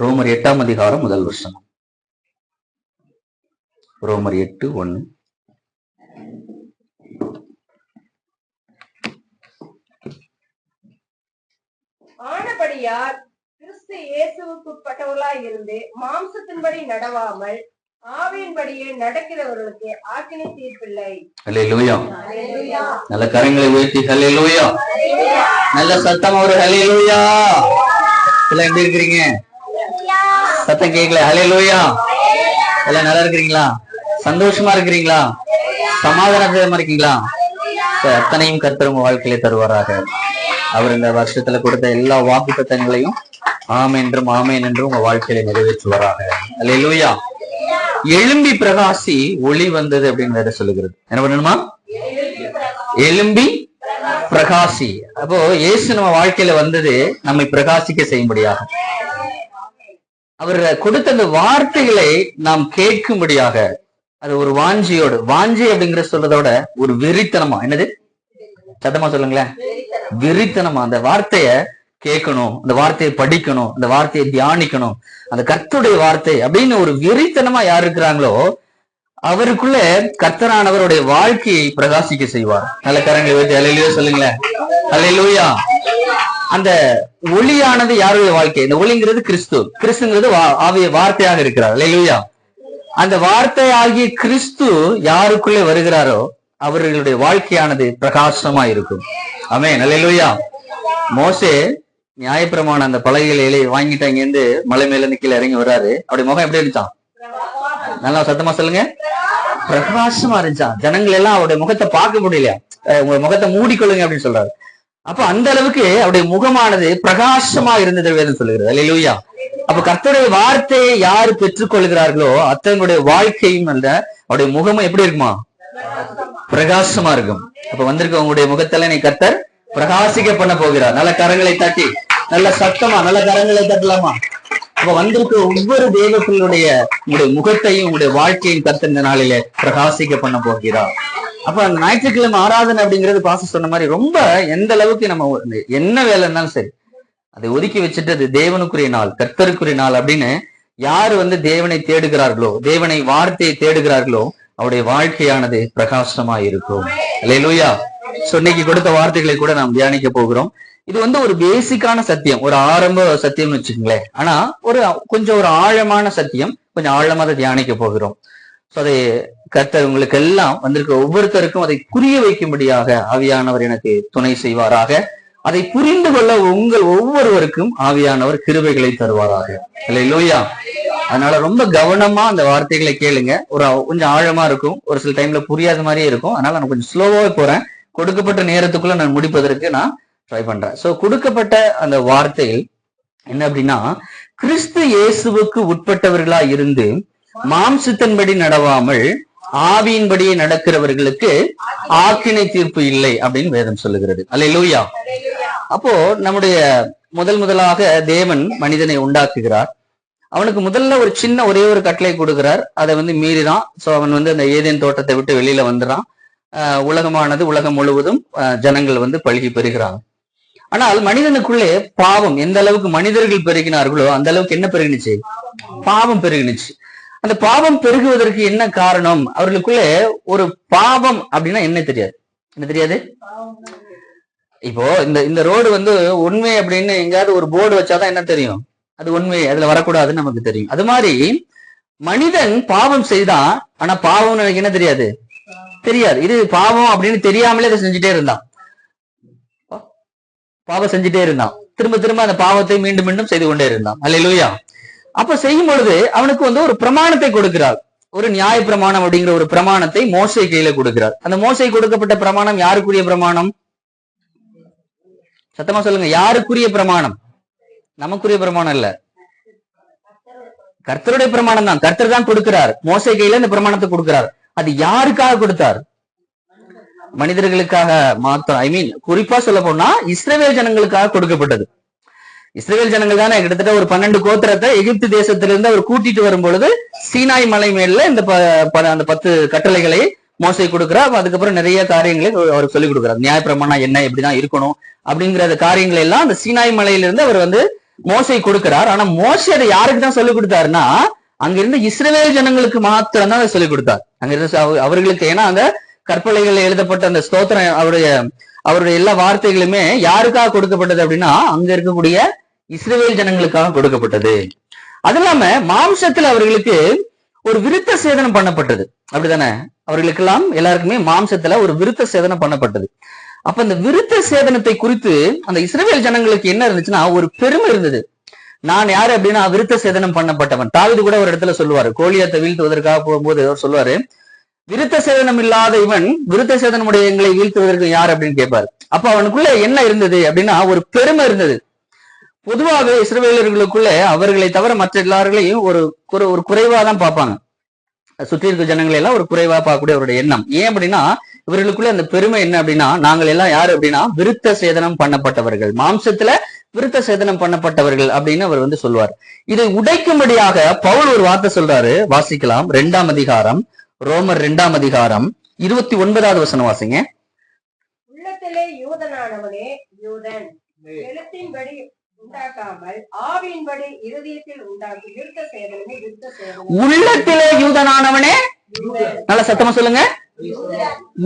ரோமர் 8ஆம் அதிகாரம் முதல் வசனம். ரோமர் 8:1. ஆனபடியால் கிறிஸ்து இயேசுவுக்குட்பட்டவர்களாய் இருந்து மாம்சத்தின்படி நடவாமல் ஆவியின்படியே நடக்கிறவர்களுக்கு ஆக்கினை தீர்ப்பில்லை. ஹல்லேலூயா. நல்ல கரங்களை உயர்த்தி ஹல்லேலூயா. நல்ல சத்தம் ஒரு ஹல்லேலூயா. எல்லாம் எப்படி இருக்கிறீங்க? சத்தம் கேட்கல. ஹல்லேலூயா. எல்லாம் நல்லா இருக்கிறீங்களா? சந்தோஷமா இருக்கிறீங்களா? சமாதானமா இருக்கீங்களா? அத்தனையும் கர்த்தர் உங்க வாழ்க்கையில தருவாராக. அவர் இந்த வருஷத்துல கொடுத்த எல்லா வாக்குத்தத்தங்களையும் ஆமென் என்றும் ஆமென் என்றும் உங்க வாழ்க்கையில நிறைவேற்றுவாராக. ஹல்லேலூயா. எழும்பி பிரகாசி, ஒளி வந்தது அப்படின்னு வேற சொல்லுகிறது. என்ன பண்ணணுமா? எழும்பி பிரகாசி. அப்போ இயேசு நம்ம வாழ்க்கையில வந்தது நம்மை பிரகாசிக்க செய்யும்படியாக. அவர் கொடுத்த அந்த வார்த்தைகளை நாம் கேட்கும்படியாக. அது ஒரு வாஞ்சியோடு, வாஞ்சி அப்படிங்கிற சொல்றதோட ஒரு வெறித்தனமா, என்னது சத்தமா சொல்லுங்களேன், வெறித்தனமா அந்த வார்த்தைய கேட்கணும், அந்த வார்த்தையை படிக்கணும், அந்த வார்த்தையை தியானிக்கணும், அந்த கர்த்தருடைய வார்த்தை அப்படின்னு ஒரு வெறித்தனமா யார் இருக்கிறாங்களோ அவருக்குள்ள கர்த்தரானவருடைய வாழ்க்கையை பிரகாசிக்க செய்வார். நல்ல கரங்களை வைத்து ஹல்லேலூயா சொல்லுங்களேன். ஹல்லேலூயா. அந்த ஒளியானது யாருடைய வாழ்க்கை? இந்த ஒளிங்கிறது கிறிஸ்து. கிறிஸ்துங்கிறது ஆவிய வார்த்தையாக இருக்கிறார். ஹல்லேலூயா. அந்த வார்த்தை ஆகிய கிறிஸ்து யாருக்குள்ளே வருகிறாரோ அவர்களுடைய வாழ்க்கையானது பிரகாசமா இருக்கும். ஆமென். ஹல்லேலூயா. மோசே நியாயப்பிரமாணம் அந்த பலகைகளை வாங்கிட்டாங்க இருந்து மலை மேல இருந்து கீழே இறங்கி வர்றாரு. அப்படி முகம் எப்படி இருந்துச்சான்? நல்லா சத்தமா சொல்லுங்க. பிரகாசமா இருந்துச்சான். ஜனங்கள் எல்லாம் அவருடைய முகத்தை பார்க்க முடியலையா? உங்க முகத்தை மூடிக்கொள்ளுங்க அப்படின்னு சொல்றாரு. அப்ப அந்த அளவுக்கு அவருடைய முகமானது பிரகாசமா இருந்தது வேதம் சொல்லுகிறது. ஹல்லேலூயா. அப்ப கர்த்தருடைய வார்த்தையை யாரு பெற்றுக்கொள்கிறார்களோ அத்தனுடைய வாழ்க்கையும் அல்ல அவருடைய முகமும் எப்படி இருக்குமா? பிரகாசமா இருக்கும். அப்ப வந்திருக்க உங்களுடைய முகத்துல நீ கர்த்தர் பிரகாசிக்க பண்ண போகிறார். நல்ல கரங்களை தட்டி, நல்ல சத்தமா நல்ல கரங்களை தட்டலாமா? அப்ப வந்திருக்க ஒவ்வொரு தேவர்களுடைய உங்களுடைய முகத்தையும் உங்களுடைய வாழ்க்கையும் கர்த்தர் இந்த நாளில பிரகாசிக்க பண்ண போகிறார். அப்ப அந்த ஞாயிற்றுக்கிழமை ஆராதனை அப்படிங்கிறது பாஸ்டர் சொன்ன மாதிரி ரொம்ப எந்த அளவுக்கு நம்ம என்ன வேலை இருந்தாலும் சரி அதை ஒதுக்கி வச்சுட்டு அது தேவனுக்குரிய நாள், கர்த்தருக்குரிய நாள் அப்படின்னு யாரு தேவனை தேடுகிறார்களோ, தேவனை வார்த்தையை தேடுகிறார்களோ அவருடைய வாழ்க்கையானது பிரகாசமா இருக்கும். ஹல்லேலூயா. சோ இன்னைக்கு கொடுத்த வார்த்தைகளை கூட நாம் தியானிக்க போகிறோம். இது ஒரு பேசிக்கான சத்தியம், ஒரு ஆரம்ப சத்தியம்னு வச்சுக்கோங்களேன். ஆனா கொஞ்சம் ஒரு ஆழமான சத்தியம், கொஞ்சம் ஆழமா அதை தியானிக்க போகிறோம். சோ அதை கர்த்தர் உங்களுக்கு எல்லாம் வந்திருக்க ஒவ்வொருத்தருக்கும் அதை புரிய வைக்கும்படியாக ஆவியானவர் எனக்கு துணை செய்வாராக. அதை புரிந்து கொள்ள உங்கள் ஒவ்வொருவருக்கும் ஆவியானவர் கிருபைகளை தருவாராக. ஹல்லேலூயா. அதனால ரொம்ப கவனமா அந்த வார்த்தைகளை கேளுங்க. கொஞ்சம் ஆழமா இருக்கும், ஒரு சில டைம்ல புரியாத மாதிரியே இருக்கும். அதனால நான் கொஞ்சம் ஸ்லோவாவே போறேன். கொடுக்கப்பட்ட நேரத்துக்குள்ள நான் முடிப்பதற்கு நான் ட்ரை பண்றேன். சோ கொடுக்கப்பட்ட அந்த வார்த்தைகள் என்ன அப்படின்னா, கிறிஸ்து இயேசுவுக்கு உட்பட்டவர்களா இருந்து மாம்சத்தின்படி நடவாமல் ஆவியின்படியே நடக்கிறவர்களுக்கு ஆக்கினை தீர்ப்பு இல்லை அப்படின்னு வேதம் சொல்லுகிறது. அல்லேலூயா. அப்போ நம்முடைய முதலாக தேவன் மனிதனை உண்டாக்குகிறார். அவனுக்கு முதல்ல ஒரு சின்ன ஒரே ஒரு கட்டளை கொடுக்கிறார். அதை மீறிதான். சோ அவன் அந்த ஏதேன் தோட்டத்தை விட்டு வெளியில வந்துறான். உலகமானது உலகம் முழுவதும் ஜனங்கள் பழுகி பெறுகிறாங்க. ஆனால் மனிதனுக்குள்ளே பாவம் எந்த அளவுக்கு மனிதர்கள் பெருகினார்களோ அந்த அளவுக்கு என்ன பெருகினுச்சு? பாவம் பெருகினுச்சு. அந்த பாவம் பெருகுவதற்கு என்ன காரணம்? அவர்களுக்குள்ளே ஒரு பாவம் அப்படின்னா என்ன தெரியாது. என்ன தெரியாது? இப்போ இந்த ரோடு உண்மை அப்படின்னு எங்கேயாவது ஒரு போர்டு வச்சாதான் என்ன தெரியும்? அது உண்மை, அதுல வரக்கூடாதுன்னு நமக்கு தெரியும். அது மாதிரி மனிதன் பாவம் செய்தான். ஆனா பாவம் எனக்கு என்ன தெரியாது? தெரியாது. இது பாவம் அப்படின்னு தெரியாமலே அதை செஞ்சுட்டே இருந்தான். பாவம் செஞ்சுட்டே இருந்தான். திரும்ப திரும்ப அந்த பாவத்தை மீண்டும் மீண்டும் செய்து கொண்டே இருந்தான். அல்லேலூயா. அப்ப செய்யும் பொழுது அவனுக்கு ஒரு பிரமாணத்தை கொடுக்கிறார். ஒரு நியாய பிரமாணம் அப்படிங்கிற ஒரு பிரமாணத்தை மோசே கையில கொடுக்கிறார். அந்த மோசே கொடுக்கப்பட்ட பிரமாணம் யாருக்குரிய பிரமாணம்? சத்தமா சொல்லுங்க. யாருக்குரிய பிரமாணம்? நமக்குரிய பிரமாணம் இல்ல, கர்த்தருடைய பிரமாணம் தான். கர்த்தர் தான் கொடுக்கிறார். மோசே கையில இந்த பிரமாணத்தை கொடுக்கிறார். அது யாருக்காக கொடுத்தார்? மனிதர்களுக்காக மாத்திரம். குறிப்பா சொல்ல போனா இஸ்ரவேல் ஜனங்களுக்காக கொடுக்கப்பட்டது. இஸ்ரவேல் ஜனங்கள் தானே கிட்டத்தட்ட ஒரு 12 கோத்திரத்தை எகிப்து தேசத்திலிருந்து அவர் கூட்டிட்டு வரும் பொழுது சீனாய் மலை மேல அந்த 10 கட்டளைகளை மோசே கொடுக்கிறார். அதுக்கப்புறம் நிறைய காரியங்களை அவர் சொல்லிக் கொடுக்கிறார். நியாயப்பிரமாணம் என்ன, எப்படிதான் இருக்கணும் அப்படிங்கிற காரியங்களை எல்லாம் அந்த சீனாய் மலையிலிருந்து அவர் மோசே கொடுக்கிறார். ஆனா மோசே அதை யாருக்கு தான் சொல்லிக் கொடுத்தாருன்னா அங்க இருந்த இஸ்ரவேல் ஜனங்களுக்கு மாத்திரம் தான் அதை சொல்லிக் கொடுத்தார். அங்க இருந்த அவர்களுக்கு, ஏன்னா அந்த கற்பலைகள் எழுதப்பட்ட அந்த ஸ்தோத்திரம் அவருடைய எல்லா வார்த்தைகளுமே யாருக்காக கொடுக்கப்பட்டது அப்படின்னா அங்க இருக்கக்கூடிய இஸ்ரவேல் ஜனங்களுக்காக கொடுக்கப்பட்டது. அது இல்லாம மாம்சத்துல அவர்களுக்கு ஒரு விருத்த சேதனம் பண்ணப்பட்டது, அப்படித்தானே? அவர்களுக்கெல்லாம் எல்லாருக்குமே மாம்சத்துல ஒரு விருத்த சேதனம் பண்ணப்பட்டது. அப்ப அந்த விருத்த சேதனத்தை குறித்து அந்த இஸ்ரவேல் ஜனங்களுக்கு என்ன இருந்துச்சுன்னா ஒரு பெருமை இருந்தது. நான் யாரு அப்படின்னா விருத்த சேதனம் பண்ணப்பட்டவன். தாவீது கூட ஒரு இடத்துல சொல்லுவாரு, கோலியாத்தை வீழ்த்துவதற்காக போகும்போது அவர் சொல்லுவாரு, விருத்த சேதனம் இல்லாத இவன் விருத்த சேதனமுடைய எங்களை வீழ்த்துவதற்கு யார் அப்படின்னு கேட்பாரு. அப்ப அவனுக்குள்ள என்ன இருந்தது அப்படின்னா ஒரு பெருமை இருந்தது. பொதுவாக இஸ்ரவேலர்களுக்குள்ள அவர்களை தவிர மற்ற எல்லார்களையும் ஒரு குறைவா தான் பார்ப்பாங்க. சுற்றி இருக்க ஜனங்களை எல்லாம் ஒரு குறைவா பார்க்கக்கூடிய அவருடைய எண்ணம். ஏன் அப்படின்னா இவர்களுக்குள்ள அந்த பெருமை என்ன அப்படின்னா நாங்கள் எல்லாம் யாரு அப்படின்னா விருத்த சேதனம் பண்ணப்பட்டவர்கள், மாம்சத்துல விருத்த சேதனம் பண்ணப்பட்டவர்கள் அப்படின்னு அவர் சொல்வார். இதை உடைக்கும்படியாக பவுல் ஒரு வார்த்தை சொல்றாரு, வாசிக்கலாம். 2ஆம் அதிகாரம், ரோமர் 2ஆம் அதிகாரம் 29வது வசனம் வாசிங்க. உள்ளத்திலே யூதனானவனே யூதன், எழுத்தின்படி உண்டாக்காமல் ஆவியின்படி இருதயத்தில் உண்டாக்கி விருத்த சேதனமே விருத்த சேதனம். உள்ளத்திலே யூதனானவனே, நல்ல சத்தமா சொல்லுங்க,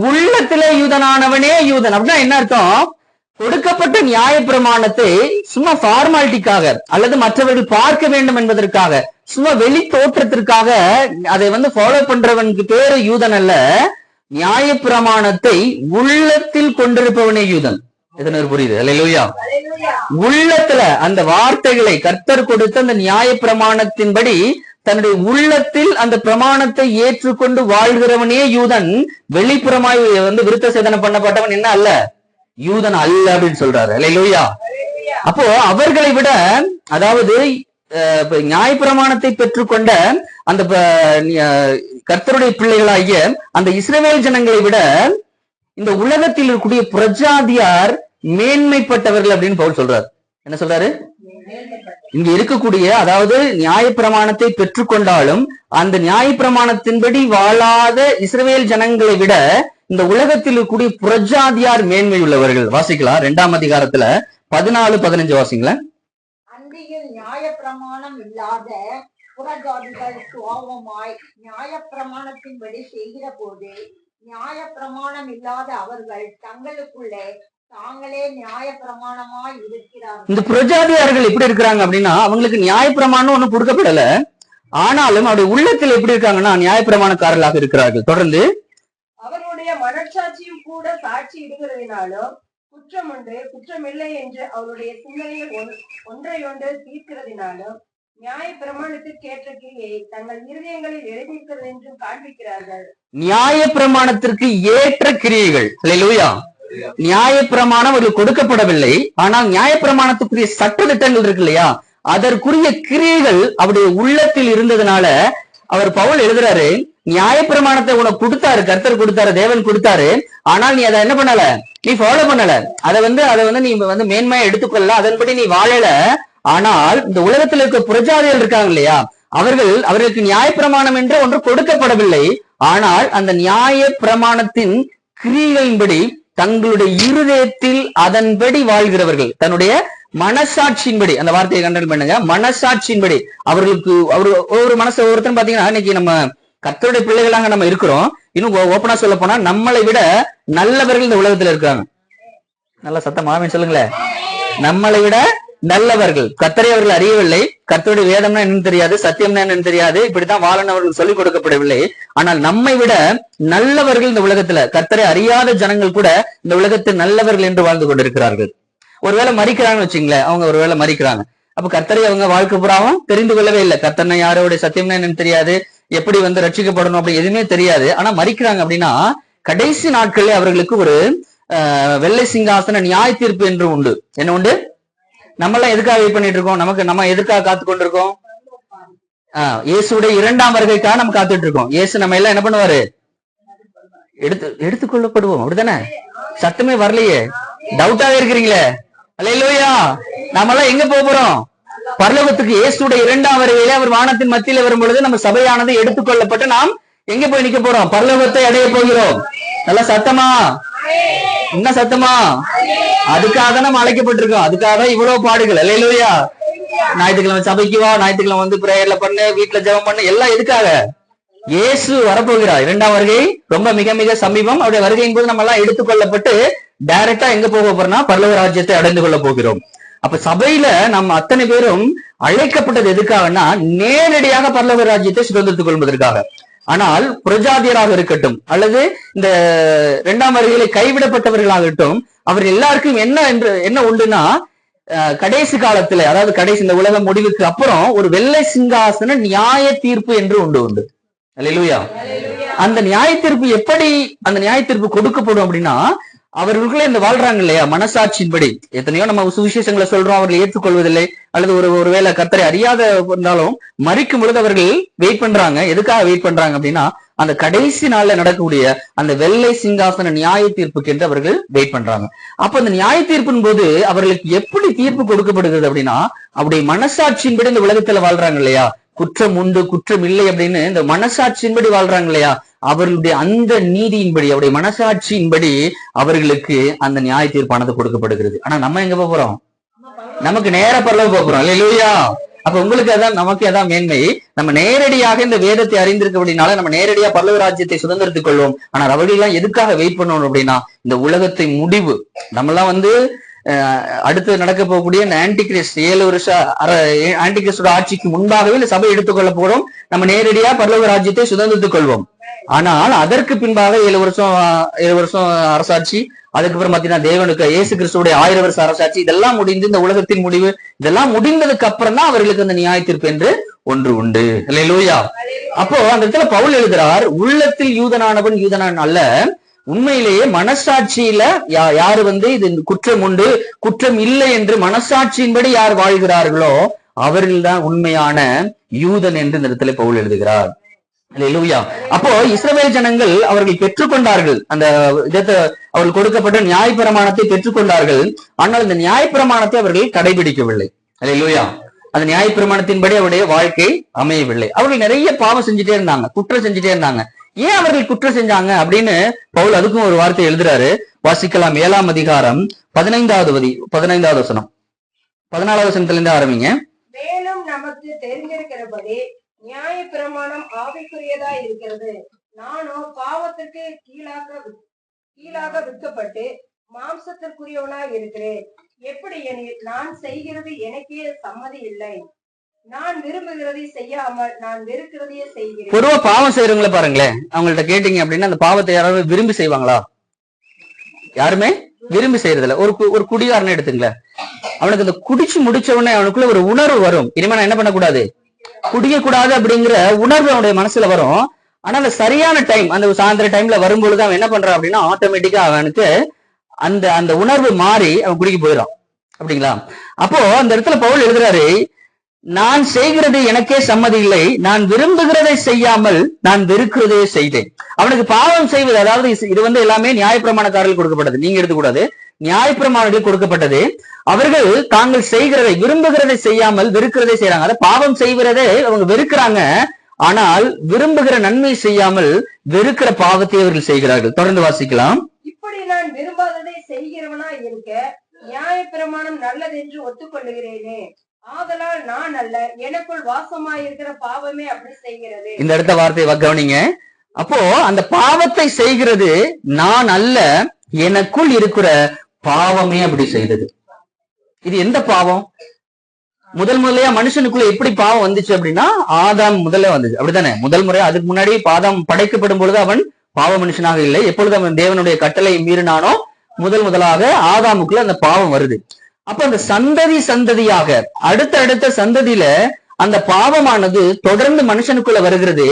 உள்ளத்திலே யூதனானவனே யூதன். அப்படின்னா என்ன அர்த்தம்? கொடுக்கப்பட்ட நியாய பிரமாணத்தை சும்மா ஃபார்மாலிட்டிக்காக அல்லது மற்றவர்கள் பார்க்க வேண்டும் என்பதற்காக, சும்மா வெளி தோற்றத்திற்காக அதை ஃபாலோ பண்றவனுக்கு பேரு யூதன் அல்ல. நியாய பிரமாணத்தை உள்ளத்தில் கொண்டிருப்பவனே யூதன். எத்தனை புரியுது? அல்லேலூயா. உள்ளத்துல அந்த வார்த்தைகளை கர்த்தர் கொடுத்த அந்த நியாய பிரமாணத்தின்படி தன்னுடைய உள்ளத்தில் அந்த பிரமாணத்தை ஏற்றுக்கொண்டு வாழ்கிறவனே யூதன். வெளிப்புறமாய் விருத்த சேதனம் பண்ணப்பட்டவன் என்ன அல்ல, யூதன் அல்ல அப்படின்னு சொல்றாரு. அல்லேலூயா. அப்போ அவர்களை விட, அதாவது நியாயப்பிரமாணத்தை பெற்றுக்கொண்ட அந்த கர்த்தருடைய பிள்ளைகளாகிய அந்த இஸ்ரவேல் ஜனங்களை விட இந்த உலகத்தில் இருக்கக்கூடிய பிரஜாதியார் மேன்மைப்பட்டவர்கள் அப்படின்னு பவுல் சொல்றாரு. என்ன சொல்றாரு? இங்க இருக்கக்கூடிய, அதாவது நியாயப்பிரமாணத்தை பெற்றுக்கொண்டாலும் அந்த நியாயப்பிரமாணத்தின்படி வாழாத இஸ்ரவேல் ஜனங்களை விட இந்த உலகத்தில் இருக்கக்கூடிய புறஜாதியார் மேன்மை உள்ளவர்கள். வாசிக்கலாம் 2ஆம் அதிகாரத்துல 14-15 வாசிங்களேன். அன்றியில் நியாயப்பிரமாணம் இல்லாத புறஜாதிகள் சுவாபமாய் நியாயப்பிரமாணத்தின்படி செய்கிற போது நியாயப்பிரமாணம் இல்லாத அவர்கள் தங்களுக்குள்ளே தாங்களே நியாயப்பிரமாணமாய் இருக்கிறார்கள். இந்த புறஜாதியார்கள் எப்படி இருக்கிறாங்க அப்படின்னா அவங்களுக்கு நியாயப்பிரமாணம் ஒண்ணு கொடுக்கப்படல, ஆனாலும் அவருடைய உள்ளத்தில் எப்படி இருக்காங்கன்னா நியாயப்பிரமாணக்காரர்களாக இருக்கிறார்கள். தொடர்ந்து அவருடைய மனச்சாட்சியும் கூட சாட்சி இடுகிறதினாலும் குற்றம் உண்டு குற்றமில்லை என்று அவருடைய சிந்தனைகள் ஒன்றையொன்று தீர்க்கிறதினாலும் நியாய பிரமாணத்திற்கு ஏற்ற கிரியை தங்கள் இருதயங்களில் எழுதியிருக்கிறது என்றும் காண்பிக்கிறார்கள். நியாய பிரமாணத்திற்கு ஏற்ற கிரியைகள். அல்லேலூயா. நியாய பிரமாணம் அவர்களுக்கு கொடுக்கப்படவில்லை, ஆனால் நியாய பிரமாணத்துக்குரிய சட்ட திட்டங்கள் இருக்கு இல்லையா, அதற்குரிய கிரியைகள் அவருடைய உள்ளத்தில் இருந்ததுனால அவர் பவுல் எழுதுறாரு, நியாய பிரமாணத்தை உனக்கு கொடுத்தாரு, கர்த்தர் கொடுத்தாரு, தேவன் கொடுத்தாரு, ஆனால் நீ அதை என்ன பண்ணல, நீ ஃபாலோ பண்ணல, அதை நீ மேன்மையா எடுத்துக்கொள்ளல, அதன்படி நீ வாழல. ஆனால் இந்த உலகத்தில் இருக்க புறஜாதிகள் இருக்காங்க இல்லையா, அவர்களுக்கு நியாய பிரமாணம் என்று ஒன்று கொடுக்கப்படவில்லை, ஆனால் அந்த நியாய பிரமாணத்தின் கிரியைகளின்படி தங்களுடைய இருதயத்தில் அதன்படி வாழ்கிறவர்கள், தன்னுடைய மனசாட்சியின்படி, அந்த வார்த்தையை கண்டல் பண்ணுங்க, மனசாட்சியின்படி அவர்களுக்கு ஒவ்வொரு மனசு ஒவ்வொருத்தரும் பாத்தீங்கன்னா இன்னைக்கு நம்ம கர்த்தருடைய பிள்ளைகளாக நம்ம இருக்கிறோம். இன்னும் ஓப்பனா சொல்ல போனா நம்மளை விட நல்லவர்கள் இந்த உலகத்துல இருக்காங்க. நல்ல சத்தம் ஆமென் சொல்லுங்களேன். நம்மளை விட நல்லவர்கள், கர்த்தரை அவர்கள் அறியவில்லை, கர்த்தருடைய வேதம்னா என்னன்னு தெரியாது, சத்தியம்னா என்னன்னு தெரியாது, இப்படித்தான் வாழணும் அவர்கள் சொல்லிக் கொடுக்கப்படவில்லை. ஆனால் நம்மை விட நல்லவர்கள் இந்த உலகத்துல, கர்த்தரை அறியாத ஜனங்கள் கூட இந்த உலகத்தில் நல்லவர்கள் என்று வாழ்ந்து கொண்டிருக்கிறார்கள். ஒருவேளை மறிக்கிறாங்கன்னு வச்சுங்களேன், அவங்க ஒருவேளை மறிக்கிறாங்க, அப்ப கர்த்தரை அவங்க வாழ்க்கை புறாவும் தெரிந்து கொள்ளவே இல்லை, கர்த்தர்னா யாரோடைய சத்தியம்னா என்னன்னு தெரியாது, எப்படி ரட்சிக்கப்படணும் அப்படி எதுவுமே தெரியாது. ஆனா மறிக்கிறாங்க அப்படின்னா கடைசி நாட்கள்ல அவர்களுக்கு ஒரு வெள்ளை சிங்காசன நியாய தீர்ப்பு என்று உண்டு. என்ன உண்டு? நம்ம எல்லாம் எதுக்காக வெயிட் பண்ணிட்டு இருக்கோம்? நம்ம எதுக்காக காத்து கொண்டிருக்கோம்? இயேசுடைய 2ஆம் வருகைக்காக நம்ம காத்துட்டு இருக்கோம். இயேசு நம்ம எல்லாம் என்ன பண்ணுவாரு? எடுத்துக்கொள்ளப்படுவோம். அப்படித்தானே? சத்தமே வரலையே, டவுட்டாவே இருக்கிறீங்களே. அல்லேலூயா. நாம எல்லாம் எங்க போறோம்? பரலோகத்துக்கு. இயேசுடைய 2ஆம் வருகையிலே அவர் வானத்தின் மத்தியில வரும் பொழுது நம்ம சபையானது எடுத்துக்கொள்ளப்பட்டு நாம் எங்க போய் நிக்க போறோம்? பரலோகத்தை அடைய போகிறோம். நல்லா சத்தமா, என்ன சத்தமா? அதுக்காக நம்ம அழைக்கப்பட்டிருக்கோம், அதுக்காக இவ்வளவு பாடுகள். அல்லேலூயா. ஞாயிற்றுக்கிழமை சபைக்கு வா, ஞாயிற்றுக்கிழமை வந்து பிரேயர்ல பண்ணு, வீட்டுல ஜெபம் பண்ணு, எல்லாம் எதுக்காக? இயேசு வரப்போகிறார். 2ஆம் வருகை ரொம்ப மிக மிக சமீபம். அவருடைய வருகையின் போது நம்ம எல்லாம் எடுத்துக்கொள்ளப்பட்டு டைரக்டா எங்க போக போறோம்னா பரலோக ராஜ்யத்தை அடைந்து கொள்ள போகிறோம். அப்ப சபையில நம்ம அத்தனை பேரும் அழைக்கப்பட்டது எதுக்காகனா நேரடியாக பரலோக ராஜ்யத்தை சுதந்திரத்துக் கொள்வதற்காக. ஆனால் புரஜாதியராக இருக்கட்டும் அல்லது இந்த 2ஆம் வருகையிலே கைவிடப்பட்டவர்களாகட்டும், அவர்கள் எல்லாருக்கும் என்ன உண்டுன்னா கடைசி காலத்துல, அதாவது கடைசி இந்த உலக முடிவுக்கு அப்புறம் ஒரு வெள்ளை சிங்காசன நியாய தீர்ப்பு என்று உண்டு. அல்லேலூயா. அந்த நியாய தீர்ப்பு எப்படி அந்த நியாய தீர்ப்பு கொடுக்கப்படும் அப்படின்னா, அவர்களுக்குள்ளே இந்த வாழ்றாங்க இல்லையா மனசாட்சியின்படி. எத்தனையோ நம்ம சுவிசேஷங்களை சொல்றோம், அவர்கள் ஏற்றுக்கொள்வதில்லை, அல்லது ஒருவேளை கர்த்தரை அறியாத இருந்தாலும் மரிக்கும் பொழுது அவர்கள் வெயிட் பண்றாங்க. எதுக்காக வெயிட் பண்றாங்க அப்படின்னா, அந்த கடைசி நாள்ல நடக்கக்கூடிய அந்த வெள்ளை சிங்காசன நியாய தீர்ப்புக்கு என்று அவர்கள் வெயிட் பண்றாங்க. அப்ப அந்த நியாய தீர்ப்பின் போது அவர்களுக்கு எப்படி தீர்ப்பு கொடுக்கப்படுகிறது அப்படின்னா, அவருடைய மனசாட்சியின்படி இந்த உலகத்துல வாழ்றாங்க இல்லையா, குற்றம் உண்டு குற்றம் இல்லை அப்படின்னு இந்த மனசாட்சியின்படி வாழ்றாங்க இல்லையா, அவர்களுடைய அந்த நீதியின்படி அவருடைய மனசாட்சியின்படி அவர்களுக்கு அந்த நியாய தீர்ப்பானது கொடுக்கப்படுகிறது. ஆனா நம்ம எங்க போறோம்? நமக்கு நேர பரலோகம் போறோம். அல்லேலூயா. அப்ப உங்களுக்கு அதான் நமக்கு அதான் மேன்மை. நம்ம நேரடியாக இந்த வேதத்தை அறிந்திருக்க அப்படின்னால நம்ம நேரடியா பரலோக ராஜ்யத்தை சுதந்திரத்துக் கொள்வோம். ஆனால் அவர்கள் எல்லாம் எதுக்காக வெயிட் பண்ணணும் அப்படின்னா, இந்த உலகத்தை முடிவு நம்ம எல்லாம் வந்து அடுத்து நடக்க போகக்கூடிய இந்த ஆன்டிகிறிஸ்ட் 7 வருஷம் ஆன்டிகிறிஸ்டோட ஆட்சிக்கு முன்பாகவே இந்த சபை எடுத்துக்கொள்ள போறோம். நம்ம நேரடியா பரலோக ராஜ்யத்தை சுதந்திரத்துக் கொள்வோம். ஆனால் அதற்கு பின்பாக 7 வருஷம் அரசாட்சி, அதுக்கப்புறம் பாத்தீங்கன்னா தேவனுக்கு இயேசு கிறிஸ்துடைய 1000 வருஷ அரசாட்சி, இதெல்லாம் முடிந்து இந்த உலகத்தின் முடிவு, இதெல்லாம் முடிந்ததுக்கு அப்புறம் தான் அவர்களுக்கு அந்த நியாய தீர்ப்பு என்று ஒன்று உண்டு. அல்லேலூயா. அப்போ அந்த இடத்துல பவுல் எழுதுறார், உள்ளத்தில் யூதனானவன் யூதனான் அல்ல, உண்மையிலேயே மனசாட்சியில யாரு வந்து இது குற்றம் உண்டு குற்றம் இல்லை என்று மனசாட்சியின்படி யார் வாழ்கிறார்களோ அவர்கள்தான் உண்மையான யூதன் என்று இந்த இடத்துல பவுல் எழுதுகிறார். அல்லேலூயா. அப்போ இஸ்ரவேல் ஜனங்கள் அவர்கள் பெற்றுக்கொண்டார்கள், அந்த இதத்தை அவர்கள் கொடுக்கப்பட்ட நியாயப்பிரமாணத்தை பெற்றுக்கொண்டார்கள். ஆனால் இந்த நியாயப்பிரமாணத்தை அவர்கள் கடைபிடிக்கவில்லை. அல்லேலூயா. அந்த நியாயப்பிரமாணத்தின்படி அவருடைய வாழ்க்கை அமையவில்லை. அவர்கள் நிறைய பாவம் செஞ்சுட்டே இருந்தாங்க, குற்றம் செஞ்சுட்டே இருந்தாங்க. ஏன் அவர்கள் குற்றம் செஞ்சாங்க அப்படின்னு பவுல் அதுக்கும் ஒரு வார்த்தை எழுதுறாரு. வாசிக்கலாம். 7ஆம் அதிகாரம் 15வது வசனம், 14வது வசனத்திலிருந்து ஆரம்பிங்க. மேலும் நமக்கு தெரிந்திருக்கிறபடி நியாய பிரமாணம் ஆவிக்குரியதா இருக்கிறது. நானோ பாவத்திற்கு கீழாக விற்கப்பட்டு மாம்சத்திற்குரியவனாய் இருக்கிறேன். எப்படி எனில் நான் செய்கிறது எனக்கே சம்மதி இல்லை. நான் விரும்புகிறதை செய்யாமல் நான் வெறுக்கிறதையே செய்கிறேன். பொதுவா பாவம் செய்யறவங்களை பாருங்களேன், அவங்கள்ட்ட கேட்டீங்க அப்படின்னா அந்த பாவத்தை யாராவது விரும்பி செய்வாங்களா? யாருமே விரும்பி செய்யறதில்ல. ஒரு குடிகாரனை எடுத்துங்களேன், அவனுக்கு அந்த குடிச்சு முடிச்ச உடனே அவனுக்குள்ள ஒரு உணர்வு வரும், இனிமே நான் என்ன பண்ணக்கூடாது, குடிக்க கூடாது அப்படிங்கிற உணர்வு அவனுடைய மனசுல வரும். ஆனா அந்த சரியான டைம், அந்த சாயந்தர டைம்ல வரும்பொழுது அவன் என்ன பண்றான் அப்படின்னா ஆட்டோமேட்டிக்கா அவனுக்கு அந்த உணர்வு மாறி அவன் குடிக்க போயிடும். அப்படிங்களா? அப்போ அந்த இடத்துல பவுல் எழுதுறாரு, நான் செய்கிறது எனக்கே சம்மதி இல்லை, நான் விரும்புகிறதை செய்யாமல் நான் வெறுக்கிறதே செய்தேன். அவனுக்கு பாவம் செய்வது, அதாவது இது வந்து எல்லாமே நியாயப்பிரமாணக்காரர்கள் கொடுக்கப்பட்டது, நீங்க எடுத்துக்கூடாது, நியாயப்பிரமாணர்கள் கொடுக்கப்பட்டது. அவர்கள் தாங்கள் செய்கிறதை விரும்புகிறதை செய்யாமல் வெறுக்கிறதை செய்யறாங்க. அதை பாவம் செய்வதே அவங்க வெறுக்கிறாங்க, ஆனால் விரும்புகிற நன்மை செய்யாமல் வெறுக்கிற பாவத்தை அவர்கள் செய்கிறார்கள். தொடர்ந்து வாசிக்கலாம். இப்படி நான் விரும்பாததை செய்கிறவனா இருக்க நியாயப்பிரமாணம் நல்லது என்று ஒத்துக்கொள்ளுகிறேனே, ஆதலால் நான் அல்ல எனக்குள் வாசமாயிருக்கிற பாவமே அப்படி செய்கிறது. இந்த இடத்த வார்த்தையை கவனிங்க. அப்போ அந்த பாவத்தை செய்கிறது நான் அல்ல, எனக்குள் இருக்கிற பாவமே அப்படி செய்தது. இது எந்த பாவம்? முதல்லையா மனுஷனுக்குள்ள எப்படி பாவம் வந்துச்சு அப்படின்னா ஆதாம் முதல்ல வந்துச்சு, அப்படித்தானே? முதல் முறையா, அதுக்கு முன்னாடி ஆதாம் படைக்கப்படும் பொழுது அவன் பாவ மனுஷனாக இல்லை. எப்பொழுது அவன் தேவனுடைய கட்டளை மீறினானோ முதலாக ஆதாமுக்குள்ள அந்த பாவம் வருது. அப்ப அந்த சந்ததியாக அடுத்த சந்ததியில அந்த பாவமானது தொடர்ந்து மனுஷனுக்குள்ள வருகிறது.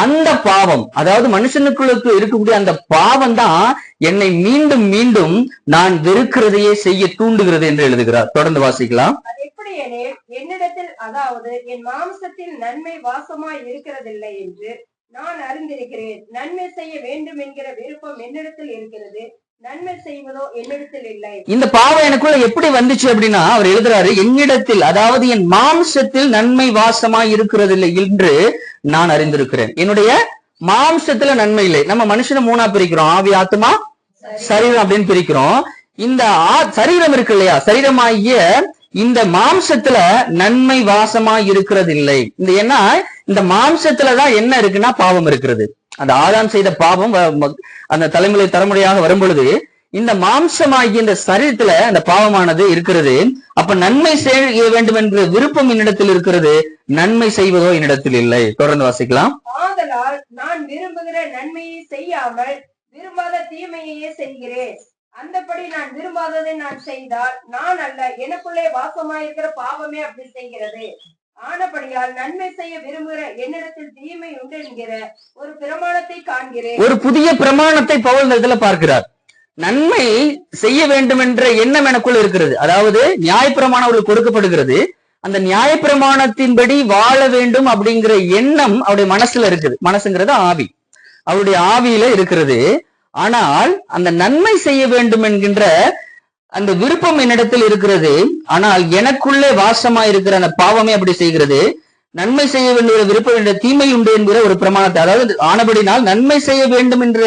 அந்த பாவம், அதாவது மனுஷனுக்குள்ளுக்கு இருக்கக்கூடிய அந்த பாவம் தான் என்னை மீண்டும் மீண்டும் நான் வெறுக்கிறதையே செய்ய தூண்டுகிறது என்று எழுதுகிறார். தொடர்ந்து வாசிக்கலாம். எப்படி எனில் என்னிடத்தில், அதாவது என் மாம்சத்தில் நன்மை வாசமாய் இருக்கிறதில்லை என்று நான் அறிந்திருக்கிறேன். நன்மை செய்ய வேண்டும் என்கிற விருப்பம் என்னிடத்தில் இருக்கிறது, நன்மை செய்வதோ என்னிடத்தில் இல்லை. இந்த பாவம் எனக்குள்ள எப்படி வந்துச்சு அப்படின்னா அவர் எழுதுறாரு, என்னிடத்தில், அதாவது என் மாம்சத்தில் நன்மை வாசமாய் இருக்கிறதில்லை என்று நான் அறிந்திருக்கிறேன். என்னுடைய மாம்சத்துல நன்மை இல்லை. நம்ம மனுஷனை 3ஆ பிரிக்கிறோம், ஆவி, ஆத்மா, சரீரம் அப்படின்னு பிரிக்கிறோம். இந்த சரீரம் இருக்கு இல்லையா, சரீரமாகிய இந்த மாம்சத்துல நன்மை வாசமா இருக்கிறது இல்லை. ஏன்னா இந்த மாம்சத்துலதான் என்ன இருக்குன்னா பாவம் இருக்கிறது. அந்த ஆதாம் செய்த பாவம் அந்த தலைமுறையாக வரும் பொழுது இந்த மாம்சமாகிய இந்த சரீரத்துல அந்த பாவமானது இருக்கிறது. அப்ப நன்மை செய்ய வேண்டும் என்ற விருப்பம் என்னிடத்தில் இருக்கிறது, நன்மை செய்வதோ என்னிடத்தில் இல்லை. தொடர்ந்து வாசிக்கலாம். ஆதலால் நான் விரும்புகிற நன்மையை செய்யாமல் விரும்பாத தீமையையே செய்கிறேன். அந்தபடி நான் விரும்பாததை நான் செய்தால் நான் அல்ல, எனக்குள்ளே வாசமாயிருக்கிற பாவமே அப்படி செய்கிறது. ஆனபடியால் நன்மை செய்ய விரும்புகிற என்னிடத்தில் தீமை உண்டு என்கிற ஒரு பிரமாணத்தை காண்கிறேன். ஒரு புதிய பிரமாணத்தை பவுல் இந்த இடத்துல பார்க்கிறார். நன்மை செய்ய வேண்டும் என்ற எண்ணம் எனக்குள்ள இருக்கிறது. அதாவது நியாயப்பிரமாணம் அவருக்கு கொடுக்கப்படுகிறது. அந்த நியாயப்பிரமாணத்தின்படி வாழ வேண்டும் அப்படிங்கிற எண்ணம் அவருடைய மனசுல இருக்குது. மனசுங்கிறது ஆவி, அவருடைய ஆவியில இருக்கிறது. ஆனால் அந்த நன்மை செய்ய வேண்டும் என்கின்ற அந்த விருப்பம் என்னிடத்தில் இருக்கிறது. ஆனால் எனக்குள்ளே வாசமா இருக்கிற அந்த பாவமே அப்படி செய்கிறது. நன்மை செய்ய வேண்டிய விருப்பம் என்ற தீமை உண்டு என்கிற ஒரு பிரமாணத்தை, அதாவது ஆனபடினால் நன்மை செய்ய வேண்டும் என்ற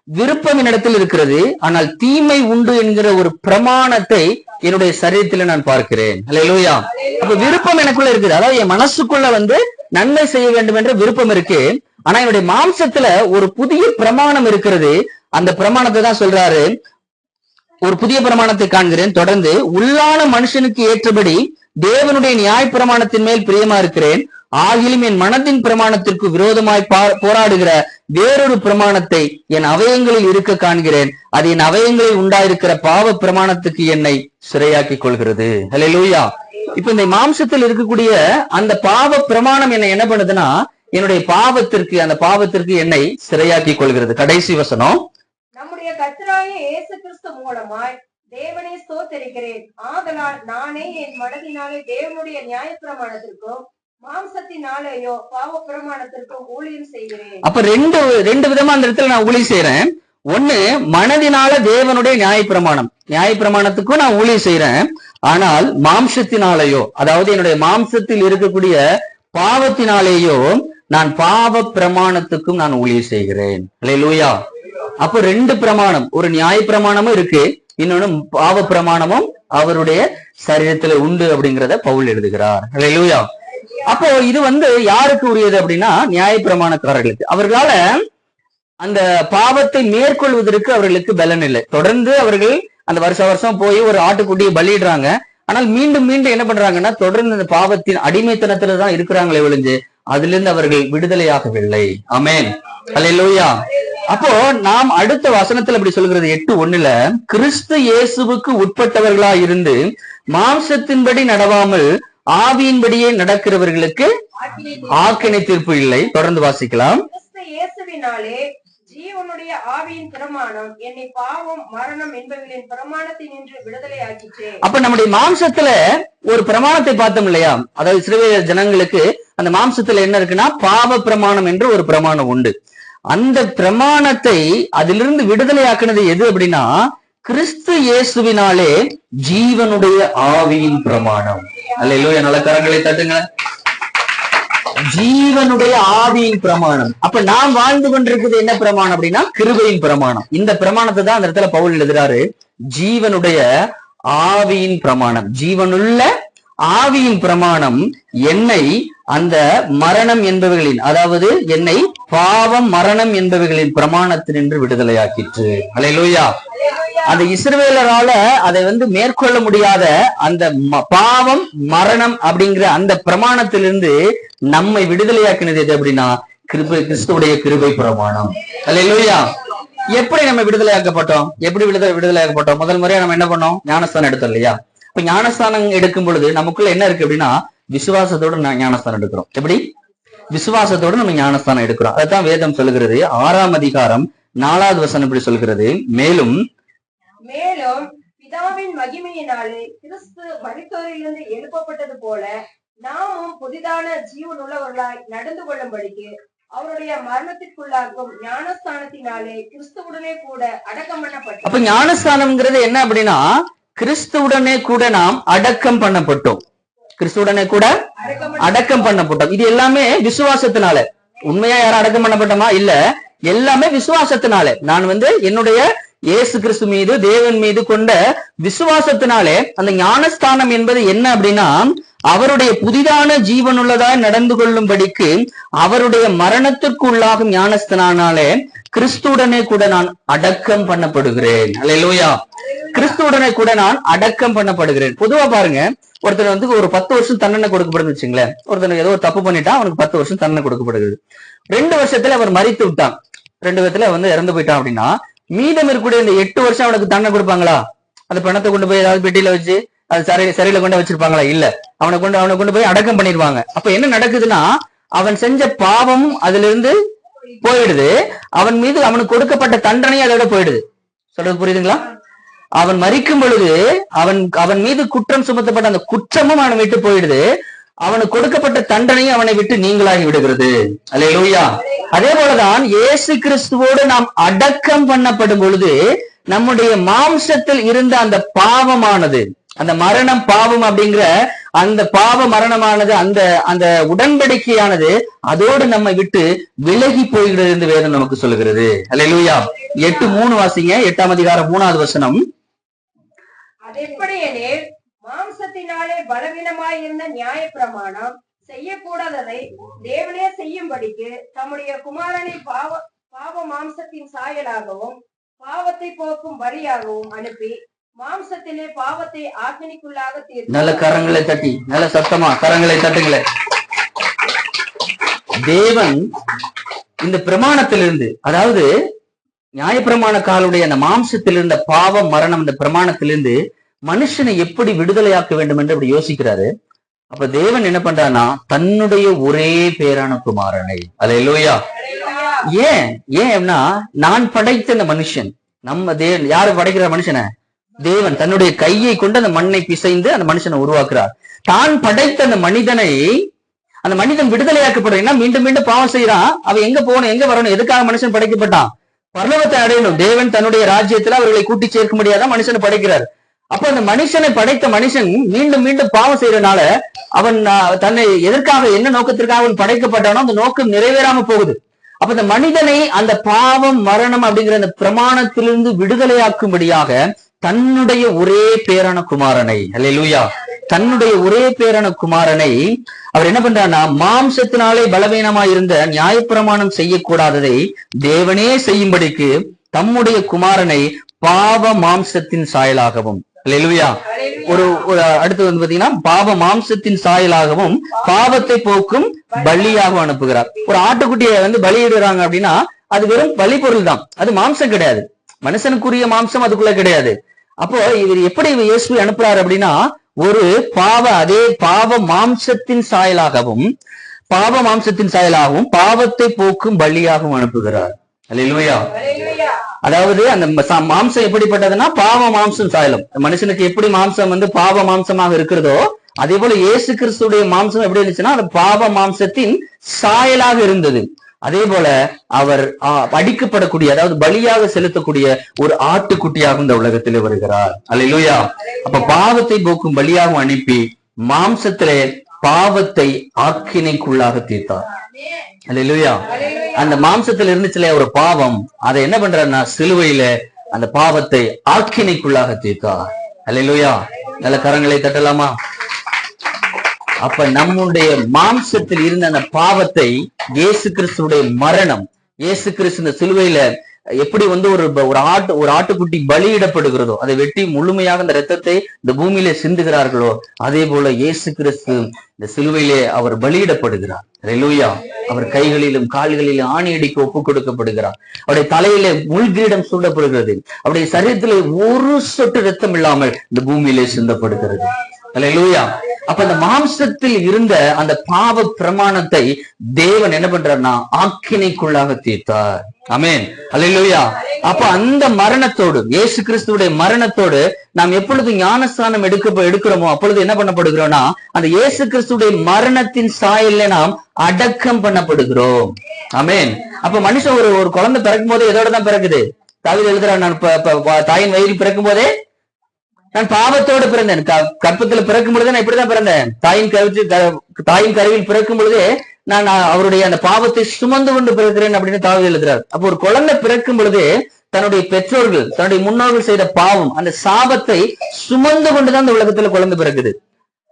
விருப்பம் என்னிடத்தில் இருக்கிறது, ஆனால் தீமை உண்டு என்கிற ஒரு பிரமாணத்தை என்னுடைய சரீரத்தில் நான் பார்க்கிறேன். அல்லேலூயா. அப்ப விருப்பம் எனக்குள்ள இருக்குது. அதாவது என் மனசுக்குள்ள நன்மை செய்ய வேண்டும் என்ற விருப்பம் இருக்கு. ஆனா என்னுடைய மாம்சத்துல ஒரு புதிய பிரமாணம் இருக்கிறது. அந்த பிரமாணத்தை தான் சொல்றாரு, ஒரு புதிய பிரமாணத்தை காண்கிறேன். தொடர்ந்து உள்ளான மனுஷனுக்கு ஏற்றபடி தேவனுடைய நியாய பிரமாணத்தின் மேல் பிரியமா இருக்கிறேன். ஆகிலும் என் மனதின் பிரமாணத்திற்கு விரோதமாய் போராடுகிற வேறொரு பிரமாணத்தை என் அவயங்களில் இருக்க காண்கிறேன். அது என் அவயங்களில் உண்டாயிருக்கிற பாவ பிரமாணத்துக்கு என்னை சிறையாக்கி கொள்கிறது. அல்லேலூயா. இப்ப இந்த மாம்சத்தில் இருக்கக்கூடிய அந்த பாவ பிரமாணம் என்ன பண்ணுதுன்னா, என்னுடைய பாவத்திற்கு, அந்த பாவத்திற்கு என்னை சிறையாக்கி கொள்கிறது. கடைசி வசனம், நம்முடைய கர்த்தராகிய இயேசு கிறிஸ்து மூலமாய் தேவனை ஸ்தோத்திரிக்கிறேன். ஆதலால் நானே என் மனதினாலே தேவனுடைய நியாயப்பிரமாணத்திற்கும் மாம்சத்தினாலேயோ பாவ பிரமாணத்திற்கும் ஊழியம் செய்கிறேன். அப்ப ரெண்டு விதமா அந்த இடத்துல நான் ஊழியம் செய்யறேன். ஒண்ணு, மனதினால தேவனுடைய நியாயப்பிரமாணத்துக்கும் நான் ஊழியம் செய்யறேன். ஆனால் மாம்சத்தினாலேயோ, அதாவது என்னுடைய மாம்சத்தில் இருக்கக்கூடிய பாவத்தினாலேயோ நான் பாவ பிரமாணத்துக்கும் நான் ஊழியம் செய்கிறேன். அல்லேலூயா. அப்போ ரெண்டு பிரமாணம், ஒரு நியாய பிரமாணமும் இருக்கு, இன்னொன்னு பாவ பிரமாணமும் அவருடைய சரீரத்துல உண்டு அப்படிங்கிறத பவுல் எழுதுகிறார். அல்லேலூயா. அப்போ இது யாருக்கு உரியது அப்படின்னா, நியாய பிரமாணக்காரர்களுக்கு. அவர்களால அந்த பாவத்தை மேற்கொள்வதற்கு அவர்களுக்கு பலன் இல்லை. தொடர்ந்து அவர்கள் அந்த வருஷம் போய் ஒரு ஆட்டுக்குட்டியை பலியிடுறாங்க. ஆனால் மீண்டும் மீண்டும் என்ன பண்றாங்கன்னா, தொடர்ந்து அந்த பாவத்தின் அடிமைத்தனத்துலதான் இருக்கிறாங்களே ஒழிஞ்சு அதுல இருந்து அவர்கள் விடுதலையாகவில்லை. ஆமென். அல்லேலூயா. அப்போ நாம் அடுத்த வசனத்துல அப்படி சொல்கிறது 8:1, கிறிஸ்து இயேசுவுக்கு உட்பட்டவர்களா இருந்து மாம்சத்தின்படி நடவாமல் ஆவியின்படியே நடக்கிறவர்களுக்கு ஆக்கினை தீர்ப்பு இல்லை. தொடர்ந்து வாசிக்கலாம். கிறிஸ்து இயேசுவினாலே ஜீவனுடைய ஆவியின் பிரமாணம் என்னை பாவம் மரணம் என்பவர்களின் பிரமாணத்தினின்று விடுதலை ஆக்கிற்று. அப்ப நம்முடைய மாம்சத்துல ஒரு பிரமாணத்தை பார்த்தோம் இல்லையா? அதாவது இஸ்ரவேல் ஜனங்களுக்கு அந்த மாம்சத்துல என்ன இருக்குன்னா, பாவ பிரமாணம் என்று ஒரு பிரமாணம் உண்டு. அந்த பிரமாணத்தை அதிலிருந்து விடுதலையாக்குனது எது அப்படின்னா, கிறிஸ்து இயேசுவினாலே ஜீவனுடைய ஆவியின் பிரமாணம். அல்லேலூயா. நல்ல கரங்களை தட்டுங்க. ஜீவனுடைய ஆவியின் பிரமாணம். அப்ப நாம் வாழ்ந்து கொண்டிருக்கிறது என்ன பிரமாணம் அப்படின்னா, கிருபையின் பிரமாணம். இந்த பிரமாணத்தை தான் அந்த இடத்துல பவுல் எழுதுறாரு, ஜீவனுடைய ஆவியின் பிரமாணம். ஜீவனுள்ள ஆவியின் பிரமாணம் என்னை அந்த மரணம் என்பவர்களின், அதாவது என்னை பாவம் மரணம் என்பவர்களின் பிரமாணத்தினின்று விடுதலையாக்கிற்று. அல்லேலூயா. அந்த இஸ்ரவேலரால அதை மேற்கொள்ள முடியாத அந்த பாவம் மரணம் அப்படிங்கிற அந்த பிரமாணத்திலிருந்து நம்மை விடுதலையாக்கினது எது அப்படின்னா, கிறிஸ்துவுடைய கிருபை பிரமாணம். அல்லேலூயா. எப்படி நம்ம விடுதலையாக்கப்பட்டோம்? விடுதலையாக்கப்பட்டோம்? முதல் முறையா நம்ம என்ன பண்ணோம்? ஞானஸ்தானம் எடுத்தோம் இல்லையா? இப்ப ஞானஸ்தானம் எடுக்கும் பொழுது நமக்குள்ள என்ன இருக்கு அப்படின்னா, விசுவாசத்தோட ஞானஸ்தானம் எடுக்கிறோம். எப்படி? விசுவாசத்தோட நம்ம ஞானஸ்தானம் எடுக்கிறோம். அதான் வேதம் சொல்லுகிறது. 6ஆம் அதிகாரம் 4வது வசனம் இப்படி சொல்கிறது, மேலும் பிதாவின் மகிமையினாலே கிறிஸ்து மரித்தோரிலிருந்து எழுப்பப்பட்டது போல நாமும் புதிதான ஜீவன் உள்ளவர்களாய் நடந்து கொள்ளும்படிக்கு அவருடைய மரணத்திற்குள்ளாக்கும் ஞானஸ்தானத்தினாலே கிறிஸ்துவுடனே கூட அடக்கம் பண்ணப்பட்டோம். அப்ப ஞானஸ்தானம்ங்கிறது என்ன அப்படின்னா, கிறிஸ்துவுடனே கூட நாம் அடக்கம் பண்ணப்பட்டோம். கிறிஸ்துவுடனே கூட அடக்கம் பண்ணப்பட்டோம். இது எல்லாமே விசுவாசத்தினால. உண்மையா யாரும் அடக்கம் பண்ணப்பட்டோமா? இல்ல, எல்லாமே விசுவாசத்தினால. நான் என்னுடைய இயேசு கிறிஸ்து மீது, தேவன் மீது கொண்ட விசுவாசத்தினாலே அந்த ஞானஸ்தானம் என்பது என்ன அப்படின்னா, அவருடைய புதிதான ஜீவனுள்ளதாய் நடந்து கொள்ளும்படிக்கு அவருடைய மரணத்திற்கு உள்ளாகும் ஞானஸ்தானாலே கிறிஸ்துடனே கூட நான் அடக்கம் பண்ணப்படுகிறேன். அல்லேலூயா. கிறிஸ்துடனே கூட நான் அடக்கம் பண்ணப்படுகிறேன். பொதுவா பாருங்க, ஒருத்தர் வந்து ஒரு 10 வருஷம் தண்டனை கொடுக்கப்படுதுன்னு வச்சுங்களேன். ஒருத்தர் ஏதோ ஒரு தப்பு பண்ணிட்டா அவனுக்கு 10 வருஷம் தண்டனை கொடுக்கப்படுகிறது. 2 வருஷத்துல அவர் மரித்து விட்டான், 2 விதத்துல வந்து இறந்து போயிட்டான் அப்படின்னா, மீதம் இருக்கக்கூடிய இந்த 8 வருஷம் அவனுக்கு தண்டனை கொடுப்பாங்களா? அந்த பணத்தை கொண்டு போய் ஏதாவது பெட்டியில வச்சு அது சரியில கொண்டு வச்சிருப்பாங்களா? இல்ல, அவனை கொண்டு போய் அடக்கம் பண்ணிடுவாங்க. அப்ப என்ன நடக்குதுன்னா, அவன் செஞ்ச பாவம் அதுல இருந்து போயிடுது, அவன் மீது அவனுக்கு கொடுக்கப்பட்ட தண்டனை அதோட போயிடுது. சொல்றது புரியுதுங்களா? அவன் மரிக்கும் பொழுது அவன் மீது குற்றம் சுமத்தப்பட்ட அந்த குற்றமும் அவனை விட்டு போயிடுது, அவனுக்கு கொடுக்கப்பட்ட தண்டனையும் அவனை விட்டு நீங்களாகி விடுகிறது. அல்லேலூயா. அதே போலதான் இயேசு கிறிஸ்துவோடு நாம் அடக்கம் பண்ணப்படும் பொழுது நம்முடைய மாம்சத்தில் இருந்த அந்த பாவமானது, அந்த மரணம் பாவம் அப்படிங்கிற அந்த பாவ மரணமானது, அந்த அந்த உடன்படிக்கையானது அதோடு நம்மை விட்டு விலகி போய்கிறது என்று வேதம் நமக்கு சொல்லுகிறது. அல்லேலூயா. 8:3 வாசிங்க. 8ஆம் அதிகாரம் 3வது வசனம். அதெப்படியெனில் மாம்சத்தினாலே பலவீனமாயிருந்த நியாயப்பிரமாணம் செய்யக்கூடாததை தேவனே செய்யும்படிக்கு தம்முடைய குமாரனை பாவ மாம்சத்தின் சாயலாகவும் பாவத்தை போக்கும் பலியாகவும் அனுப்பி மாம்சத்திலே பாவத்தை ஆக்கினைக்குள்ளாக தீர்த்தார். நல்ல கரங்களை தட்டி, நல்ல சத்தமா கரங்களை தட்டுங்களே. தேவன் இந்த பிரமாணத்திலிருந்து, அதாவது நியாயப்பிரமாண காலுடைய அந்த மாம்சத்தில் இருந்த பாவம் மரணம், இந்த பிரமாணத்திலிருந்து மனுஷனை எப்படி விடுதலையாக்க வேண்டும் என்று அப்படி யோசிக்கிறாரு. அப்ப தேவன் என்ன பண்றான்னா, தன்னுடைய ஒரே பேரான குமாரனை, அல்லேலூயா. ஏன்னா நான் படைத்த அந்த மனுஷன், நம்ம யாரு படைக்கிற மனுஷனை? தேவன் தன்னுடைய கையை கொண்டு அந்த மண்ணை பிசைந்து அந்த மனுஷனை உருவாக்குறார். தான் படைத்த அந்த மனிதனை, அந்த மனிதன் விடுதலையாக்கப்படுறா, மீண்டும் மீண்டும் பாவம் செய்யறான். அவன் எங்க போகணும், எங்க வரணும்? எதுக்காக மனுஷன் படைக்கப்பட்டான்? பரலோகத்தை அடையணும். தேவன் தன்னுடைய ராஜ்யத்துல அவர்களை கூட்டி சேர்க்க முடியாத மனுஷனை படைக்கிறார். அப்ப அந்த மனுஷனை படைத்த மனுஷன் மீண்டும் மீண்டும் பாவம் செய்யறதுனால அவன் தன்னை எதற்காக, என்ன நோக்கத்திற்காக அவன் படைக்கப்பட்டானோ அந்த நோக்கம் நிறைவேறாம போகுது. அப்ப இந்த மனிதனை அந்த பாவம் மரணம் அப்படிங்கிற அந்த பிரமாணத்திலிருந்து விடுதலையாக்கும்படியாக தன்னுடைய ஒரே பேரான குமாரனை, அல்லேலூயா, தன்னுடைய ஒரே பேரான குமாரனை அவர் என்ன பண்றாருன்னா, மாம்சத்தினாலே பலவீனமாய் இருந்த நியாயப்பிரமாணம் செய்யக்கூடாததை தேவனே செய்யும்படிக்கு தம்முடைய குமாரனை பாவ மாம்சத்தின் சாயலாகவும், அல்லேலூயா, ஒரு அடுத்து வந்து பாத்தீங்கன்னா பாவ மாம்சத்தின் சாயலாகவும் பாவத்தை போக்கும் பலியாகவும் அனுப்புகிறார். ஒரு ஆட்டுக்குட்டியை வந்து பலியிடுறாங்க அப்படின்னா அது வெறும் பலி பொருள் தான், அது மாம்சம் கிடையாது, மனுஷனுக்குரிய மாம்சம் அதுக்குள்ள கிடையாது. அப்போ இவர் எப்படி இயேசுவை அனுப்புறாரு அப்படின்னா, ஒரு அதே பாவ மாம்சத்தின் சாயலாகவும் பாவத்தை போக்கும் பலியாகவும் அனுப்புகிறார். அல்லேலூயா. அதாவது அந்த மாம்சம் எப்படிப்பட்டதுன்னா பாவ மாம்சம் சாயலம். மனுஷனுக்கு எப்படி மாம்சம் வந்து பாவ மாம்சமாக இருக்கிறதோ அதே போல இயேசு கிறிஸ்துடைய மாம்சம் எப்படி இருந்துச்சுன்னா அந்த பாவ மாம்சத்தின் சாயலாக இருந்தது. அதே போல அவர் அடிக்கப்படக்கூடிய, அதாவது பலியாக செலுத்தக்கூடிய ஒரு ஆட்டுக்குட்டியாக இந்த உலகத்திலே வருகிறார். அல்லேலூயா. அப்ப பாவத்தை போக்கும் பலியாகவும் அனுப்பி மாம்சத்திலே பாவத்தை ஆக்கினைக்குள்ளாக தீர்த்தார். அல்லேலூயா. அந்த மாம்சத்துல இருந்துச்சுல ஒரு பாவம், அதை என்ன பண்றாருன்னா சிலுவையில அந்த பாவத்தை ஆக்கினைக்குள்ளாக தீர்த்தார். அல்லேலூயா. நல்ல கரங்களை தட்டலாமா? அப்ப நம்முடைய மாம்சத்தில் இருந்த அந்த பாவத்தை இயேசு கிறிஸ்துடைய மரணம், இயேசு கிறிஸ்து இந்த சிலுவையில எப்படி வந்து ஒரு ஆட்டுக்குட்டி பலியிடப்படுகிறதோ, அதை வெட்டி முழுமையாக அந்த ரத்தத்தை இந்த பூமியிலே சிந்துகிறார்களோ, அதே போல இயேசு கிறிஸ்து இந்த சிலுவையிலே அவர் பலியிடப்படுகிறார். அல்லேலூயா. அவர் கைகளிலும் கால்களிலும் ஆணியடிக்கு ஒப்பு கொடுக்கப்படுகிறார். அவருடைய தலையிலே முள்கிரீடம் சூடப்படுகிறது. அவருடைய சரீரத்திலே ஒரு சொட்டு ரத்தம் இல்லாமல் இந்த பூமியிலே சிந்தப்படுகிறது. அல்லேலூயா. அப்ப இந்த மாம்சத்தில் இருந்த அந்த பாவ பிரமாணத்தை தேவன் என்ன பண்றாருன்னா ஆக்கினைக்குள்ளாக தீர்த்தார். ஆமென். அல்லேலூயா. அப்ப அந்த மரணத்தோடு, இயேசு கிறிஸ்துவுடைய மரணத்தோடு நாம் எப்பொழுது ஞானஸ்தானம் எடுக்கிறோமோ அப்பொழுது என்ன பண்ணப்படுகிறோம்னா அந்த இயேசு கிறிஸ்துடைய மரணத்தின் சாயல்ல நாம் அடக்கம் பண்ணப்படுகிறோம். ஆமென். அப்ப மனுஷன் ஒரு குழந்தை பிறக்கும் போதே எதோட தான் பிறக்குது? தாவீது எழுதுறான், நான் தாயின் வயிறில் பிறக்கும் போதே நான் பாவத்தோடு பிறந்தேன். கற்பத்துல பிறக்கும் பொழுது நான் இப்படிதான் பிறந்தேன். தாயின் கருவில் பிறக்கும் பொழுதே நான் அவருடைய அந்த பாவத்தை சுமந்து கொண்டு பிறக்கிறேன் அப்படின்னு தாவீது எழுதுறார். அப்போ ஒரு குழந்தை பிறக்கும் பொழுது தன்னுடைய பெற்றோர்கள் தன்னுடைய முன்னோர்கள் செய்த பாவம் அந்த சாபத்தை சுமந்து கொண்டுதான் இந்த உலகத்துல குழந்தை பிறக்குது.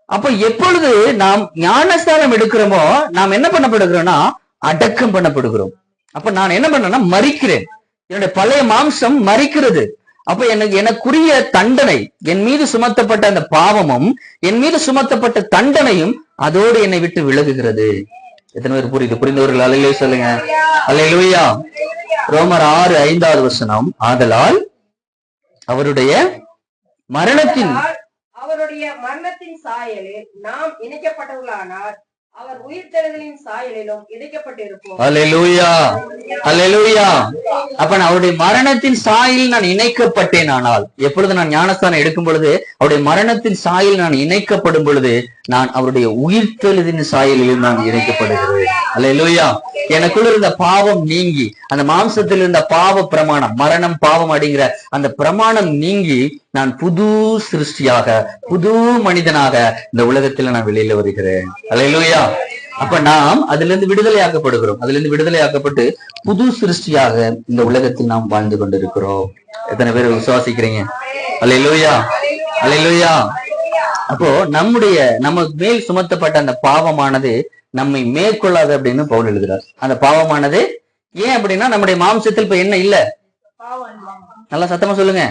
அப்ப எப்பொழுது நாம் ஞானஸ்தானம் எடுக்கிறோமோ நாம் என்ன பண்ணப்படுகிறோம்னா அடக்கம் பண்ணப்படுகிறோம். அப்ப நான் என்ன பண்றேன்னா மரிக்கிறேன், என்னுடைய பழைய மாம்சம் மரிக்கிறது. அப்ப எனக்குரிய தண்டனை, என் மீது சுமத்தப்பட்ட அந்த பாவமும் என் மீது சுமத்தப்பட்ட தண்டனையும் அதோடு என்னை விட்டு விலகுகிறது. எத்தனை பேர் புரிந்தவர்கள் அல்லேலூயா சொல்லுங்க. அல்லேலூயா. ரோமர் 6:5 ஆதலால் அவருடைய மரணத்தின் சாயலில் நாம் இணைக்கப்பட்டவர்களானால் அவர் உயிர்த்தெழுதலின் சாயலிலும் இணைக்கப்பட்டிருப்போம். அல்லேலூயா, அல்லேலூயா. அப்ப நான் அவருடைய மரணத்தின் சாயலில் நான் இணைக்கப்பட்டேன். ஆனால் எப்பொழுது நான் ஞானஸ்தானம் எடுக்கும் பொழுது அவருடைய மரணத்தின் சாயலில் நான் இணைக்கப்படும் பொழுது நான் அவருடைய உயிர்த்தெழுதின் சாயலிலும் நான் இணைக்கப்படுகிறேன். அல்லேலூயா. எனக்குள்ள இருந்த பாவம் நீங்கி, அந்த மாம்சத்தில் இருந்த பாவ பிரமாணம், மரணம் பாவம் அப்படிங்கிற அந்த பிரமாணம் நீங்கி நான் புது சிருஷ்டியாக புது மனிதனாக இந்த உலகத்துல நான் வெளியில வருகிறேன். அல்லேலூயா. அப்ப நாம் அதுல இருந்து விடுதலையாக்கப்படுகிறோம். அதுல இருந்து விடுதலையாக்கப்பட்டு புது சிருஷ்டியாக இந்த உலகத்தில் நாம் வாழ்ந்து கொண்டிருக்கிறோம். எத்தனை பேர் விசுவாசிக்கிறீங்க? அல்லேலூயா, அல்லேலூயா. அப்போ நம்ம மேல் சுமத்தப்பட்ட அந்த பாவமானது நம்மை மேற்கொள்ளாது அப்படின்னு பவுல் எழுதுறார். அந்த பாவமானது ஏன் அப்படின்னா நம்முடைய மாம்சத்தில் இப்ப என்ன இல்ல? நல்லா சத்தமா சொல்லுங்க.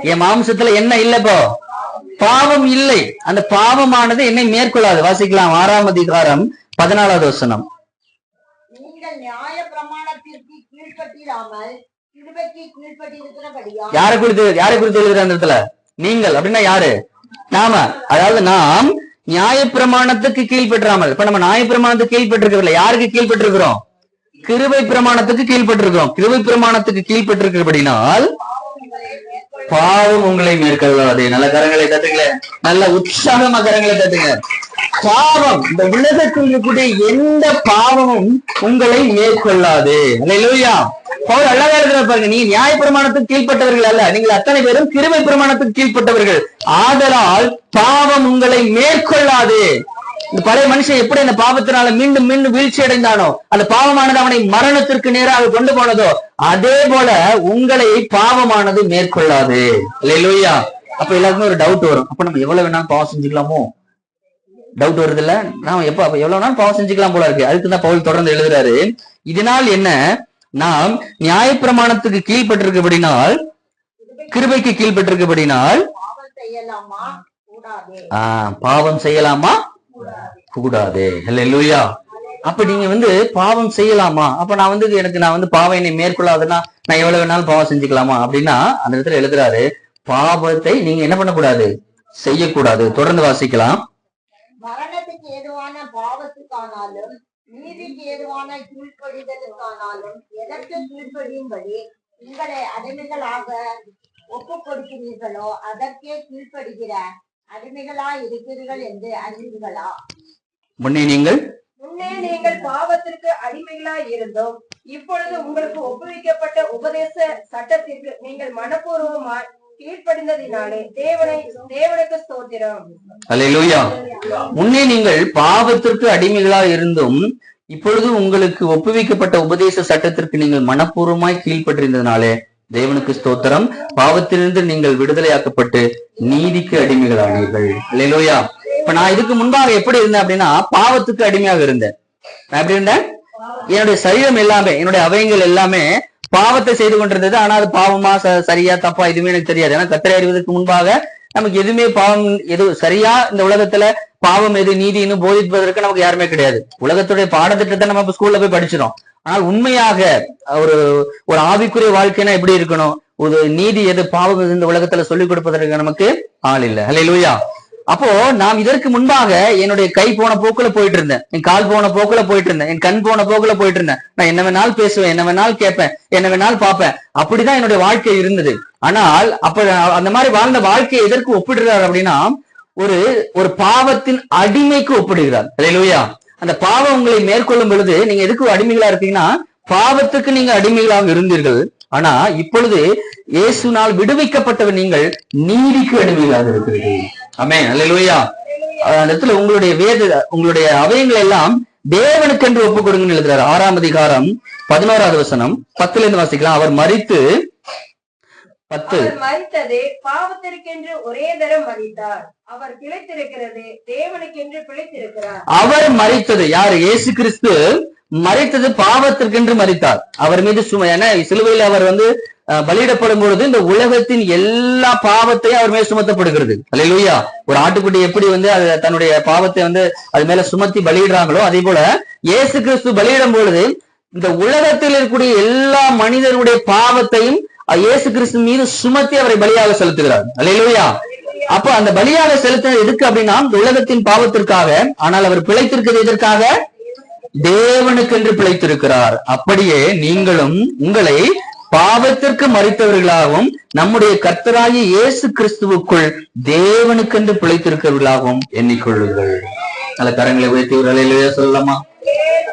என் மாம்சத்துல என்ன இல்ல? இப்போ பாவம் இல்லை. அந்த பாவமானது என்னை மேற்கொள்ளாது. வாசிக்கலாம் 6:14. நீங்கள் நியாய பிரமாணத்திற்கு கீழ்ப்பட்டிராமல் கிருபைக்கு கீழ்ப்பட்டிருக்கிறபடியா. யாரை குறித்து எழுதுற அந்த இடத்துல? நீங்கள் அப்படின்னா யாரு? நாம. அதாவது நாம் நியாய பிரமாணத்துக்கு கீழ்பெற்றாமல். இப்ப நம்ம நியாய பிரமாணத்துக்கு கீழ்பெற்றிருக்கவில்லை. யாருக்கு கீழ்பெற்றிருக்கிறோம்? கிருபை பிரமாணத்துக்கு கீழ்பெற்றிருக்கிறோம். கிருபை பிரமாணத்துக்கு கீழ்பெற்றிருக்கிறபடினால் பாவம் உங்களை மேற்கொள்ளாது. நல்ல கரங்களை தட்டுங்க, நல்ல உற்சாகமா கரங்களை தட்டுங்க. பாவம், இந்த உலகத்தில் இருக்கக்கூடிய எந்த பாவமும் உங்களை மேற்கொள்ளாது. அல்லேலூயா. பவுல் அழகா எழுதுறார் பாருங்க. நீ நியாய பிரமாணத்துக்கு கீழ்பட்டவர்கள் அல்ல, நீங்கள் அத்தனை பேரும் கிருபை பிரமாணத்துக்கு கீழ்பட்டவர்கள். ஆதலால் பாவம் உங்களை மேற்கொள்ளாது. இந்த பழைய மனுஷன் எப்படி அந்த பாவத்தினால மீண்டும் மீண்டும் வீழ்ச்சி அடைந்தானோ, அந்த பாவமானது அவனை மரணத்திற்கு நேராக கொண்டு போனதோ, அதே போல உங்களை பாவமானது மேற்கொள்ளாது. அல்லேலூயா. அப்ப எல்லாருக்குமே ஒரு டவுட் வரும். அப்ப நம்ம எவ்வளவு வேணாலும் பாவம் செஞ்சுக்கலாமோ? டவுட் வருது இல்ல? நாம எவ்வளவு வேணாலும் பாவம் செஞ்சுக்கலாம் போல இருக்கு. அதுக்குதான் பவுல் தொடர்ந்து எழுதுறாரு. இதனால் என்ன? நாம் நியாய பிரமாணத்துக்கு கீழ்பட்டிருக்கபடினால், கிருபைக்கு கீழ்பட்டிருக்கபடினால் பாவம் செய்யலாமா? கூடாது. அல்லேலூயா. அப்ப நீங்க பாவம் செய்யலாமா? அப்ப நான் பாவம் என்னை மேற்கொள்ளாதுன்னா நான் எவ்வளவு வேணாலும் பாவம் செஞ்சுக்கலாமா அப்படின்னா அந்த இடத்துல எழுதுறாரு, பாவத்தை நீங்க என்ன பண்ணக்கூடாது? செய்யக்கூடாது. தொடர்ந்து வாசிக்கலாம். மரணத்துக்கு ஏதுவான பாவத்துக்கானாலும் நீதிக்கு ஏதுவான கீழ்ப்படிதலுக்கானாலும் எதற்கு கீழ்ப்படியும்படி உங்களை அடிமைகளாக ஒப்புக் கொடுக்கிறீர்களோ அதற்கே கீழ்ப்படுகிற அடிமைகளா இருக்கிறீர்கள் என்று அறிவீர்களா? முன்னே நீங்கள் பாவத்திற்கு அடிமைகளாய் இருந்தோம். இப்பொழுது உங்களுக்கு ஒப்புவிக்கப்பட்ட உபதேச சட்டத்திற்கு நீங்கள் மனப்பூர்வமாய் கீழ்ப்படிந்ததினாலே தேவனுக்கு ஸ்தோத்திரம். அல்லேலூயா. முன்னே நீங்கள் பாவத்திற்கு அடிமைகளாய் இருந்தும் இப்பொழுது உங்களுக்கு ஒப்புவிக்கப்பட்ட உபதேச சட்டத்திற்கு நீங்கள் மனப்பூர்வமாய் கீழ்ப்பட்டிருந்ததினாலே தேவனுக்கு ஸ்தோத்திரம். பாவத்திலிருந்து நீங்கள் விடுதலையாக்கப்பட்டு நீதிக்கு அடிமைகளானீர்கள். அல்லேலூயா. இப்ப நான் இதுக்கு முன்பாக எப்படி இருந்தேன் அப்படின்னா பாவத்துக்கு அடிமையாக இருந்தேன். நான் எப்படி இருந்தேன்? என்னுடைய சரீரம் எல்லாமே, என்னுடைய அவயங்கள் எல்லாமே பாவத்தை செய்து கொண்டிருந்தது. ஆனா அது பாவமா சரியா தப்பா எதுவுமே எனக்கு தெரியாது. ஏன்னா கர்த்தரை அறிவதற்கு முன்பாக நமக்கு எதுவுமே பாவம் எது சரியா இந்த உலகத்துல பாவம் எது நீதினு போதிப்பதற்கு நமக்கு யாருமே கிடையாது. உலகத்துடைய பாடத்திட்டத்தை நம்ம ஸ்கூல்ல போய் படிச்சிடும். ஆனால் உண்மையாக ஒரு ஆவிக்குரிய வாழ்க்கைனா எப்படி இருக்கணும், ஒரு நீதி எது பாவம் எது இந்த உலகத்துல சொல்லிக் கொடுப்பதற்கு நமக்கு ஆள் இல்லை. அல்லேலூயா. அப்போ நாம் இதற்கு முன்பாக என்னுடைய கை போன போக்குல போயிட்டு இருந்தேன், என் கால் போன போக்குல போயிட்டு இருந்தேன், என் கண் போன போக்குல போயிட்டு இருந்தேன். நான் என்ன வேணாலும் பேசுவேன், என்ன வேணாலும் கேட்பேன், என்ன வேணாலும் பார்ப்பேன். அப்படிதான் என்னுடைய வாழ்க்கை இருந்தது. ஆனால் அப்ப அந்த மாதிரி வாழ்ந்த வாழ்க்கையை எதற்கு ஒப்பிடுறார் அப்படின்னா ஒரு பாவத்தின் அடிமைக்கு ஒப்பிடுகிறார். அல்லேலூயா. அந்த பாவம் உங்களை மேற்கொள்ளும் பொழுது நீங்க எதுக்கு அடிமைகளா இருக்கீங்கன்னா பாவத்துக்கு நீங்க அடிமைகளாக இருந்தீர்கள். ஆனா இப்பொழுது இயேசுனால் விடுவிக்கப்பட்டவர் நீங்கள் நீதிக்கு அடிமைகளாக இருக்கிறீர்கள். ஆமென். அல்லேலூயா. அந்த இடத்துல உங்களுடைய அவயங்கள் எல்லாம் தேவனுக்கு என்று ஒப்புக் கொடுங்கன்னு எழுதுறாரு. 6 அதிகாரம் 11 10 வாசிக்கலாம். அவர் மரித்து 10. அவர் மரித்தது பாவத்திற்கென்று ஒரே தரம் மரித்தார். அவர் பிழைத்திருக்கிறது தேவனுக்கென்று பிழைத்திருக்கிறார். அவர் மரித்தது யாரு? இயேசு கிறிஸ்து மரித்தது பாவத்திற்கென்று மரித்தார். அவர் மீது ஏன்னா சிலுவையில் அவர் பலியிடப்படும் பொழுது இந்த உலகத்தின் எல்லா பாவத்தையும் அவர் மேல் சுமத்தப்படுகிறது. அல்லேலூயா. ஒரு ஆட்டுக்குட்டி எப்படி அது தன்னுடைய பாவத்தை அது மேல சுமத்தி பலியிடுறாங்களோ அதே போல இயேசு கிறிஸ்து பலியிடும் பொழுது இந்த உலகத்தில் இருக்கக்கூடிய எல்லா மனிதனுடைய பாவத்தையும் இயேசு கிறிஸ்து மீது சுமத்தி அவரை பலியாக செலுத்துகிறார். அல்லேலூயா. அப்ப அந்த பலியாக செலுத்தினது எதுக்கு அப்படின்னா இந்த உலகத்தின் பாவத்திற்காக. ஆனால் அவர் பிழைத்திருக்கிறது எதற்காக? தேவனுக்கென்று பிழைத்திருக்கிறார். அப்படியே நீங்களும் உங்களை பாவத்திற்கு மரித்தவர்களாகவும் நம்முடைய கர்த்தராகிய இயேசு கிறிஸ்துவுக்குள் தேவனுக்கென்று பிழைத்திருக்கிறவர்களாகவும் எண்ணிக்கொள்ளுங்கள். நல்ல கரங்களை உயர்த்தி ஒரு அல்லேலூயா சொல்லலாமா?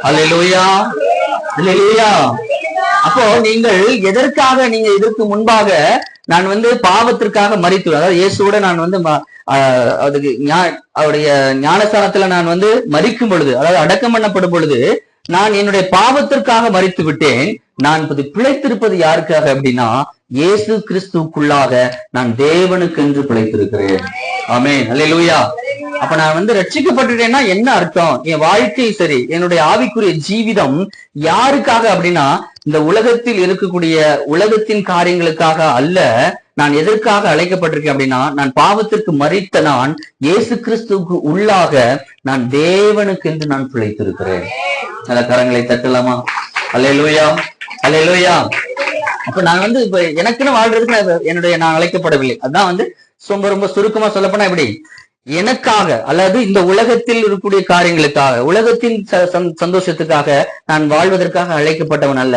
அல்லேலூயா, அல்லேலூயா. அப்போ நீங்கள் எதற்காக, நீங்க இதற்கு முன்பாக நான் பாவத்திற்காக மரித்து, அதாவது இயேசுவோட நான் அதுக்கு அவருடைய ஞானஸ்தானத்துல நான் மரிக்கும் பொழுது, அதாவது அடக்கம் பண்ணப்படும் பொழுது நான் என்னுடைய பாவத்திற்காக மரித்து விட்டேன். நான் பிழைத்திருப்பது யாருக்காக அப்படின்னா இயேசு கிறிஸ்துவுக்குள்ளாக நான் தேவனுக்கென்று பிழைத்திருக்கிறேன். ஆமென், அல்லேலூயா. அப்ப நான் ரட்சிக்கப்பட்டுட்டேன்னா என்ன அர்த்தம்? என் வாழ்க்கை சரி, என்னுடைய ஆவிக்குரிய ஜீவிதம் யாருக்காக அப்படின்னா இந்த உலகத்தில் இருக்கக்கூடிய உலகத்தின் காரியங்களுக்காக அல்ல. நான் எதற்காக அழைக்கப்பட்டிருக்கேன் அப்படின்னா நான் பாவத்திற்கு மரித்த நான் இயேசு கிறிஸ்துவுக்கு உள்ளாக நான் தேவனுக்கென்று நான் பிழைத்திருக்கிறேன். நல்ல கரங்களை தட்டலாமா? அல்லேலூயா, அல்லேலூயா. அப்ப நான் இப்ப எனக்குன்னு வாழ்றதுக்கு நான் அழைக்கப்படவில்லை. அதான் ரொம்ப ரொம்ப சுருக்கமா சொல்லப்போனா எப்படி, எனக்காக அல்லது இந்த உலகத்தில் இருக்கக்கூடிய காரியங்களுக்காக, உலகத்தின் சந்தோஷத்துக்காக நான் வாழ்வதற்காக அழைக்கப்பட்டவன் அல்ல.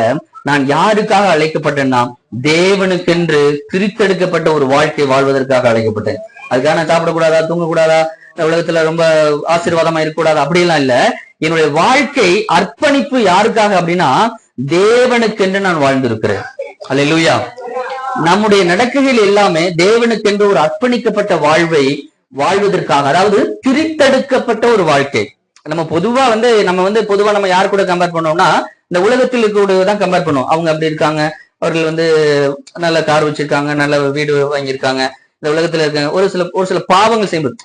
நான் யாருக்காக அழைக்கப்பட்டேன்னா தேவனுக்கென்று பிரித்தெடுக்கப்பட்ட ஒரு வாழ்க்கை வாழ்வதற்காக அழைக்கப்பட்டேன். அதுக்காக நான் சாப்பிடக்கூடாதா, தூங்கக்கூடாதா, இந்த உலகத்துல ரொம்ப ஆசீர்வாதமா இருக்கக்கூடாது அப்படிலாம் இல்ல. என்னுடைய வாழ்க்கை அர்ப்பணிப்பு யாருக்காக அப்படின்னா தேவனுக்கென்று நான் வாழ்ந்திருக்கிறேன். அல்லேலூயா. நம்முடைய நடக்கைகள் எல்லாமே தேவனுக்கென்று ஒரு அர்ப்பணிக்கப்பட்ட வாழ்வை வாழ்வதற்காக, அதாவது பிரித்தெடுக்கப்பட்ட ஒரு வாழ்க்கை. நம்ம பொதுவா நம்ம யாரு கூட கம்பேர் பண்ணோம்னா இந்த உலகத்தில் இருக்கக்கூடியதான் கம்பேர் பண்ணுவோம். அவங்க அப்படி இருக்காங்க, அவர்கள் நல்ல கார் வச்சிருக்காங்க, நல்ல வீடு வாங்கியிருக்காங்க. இந்த உலகத்துல இருக்காங்க. ஒரு சில பாவங்கள் செய்யும்போது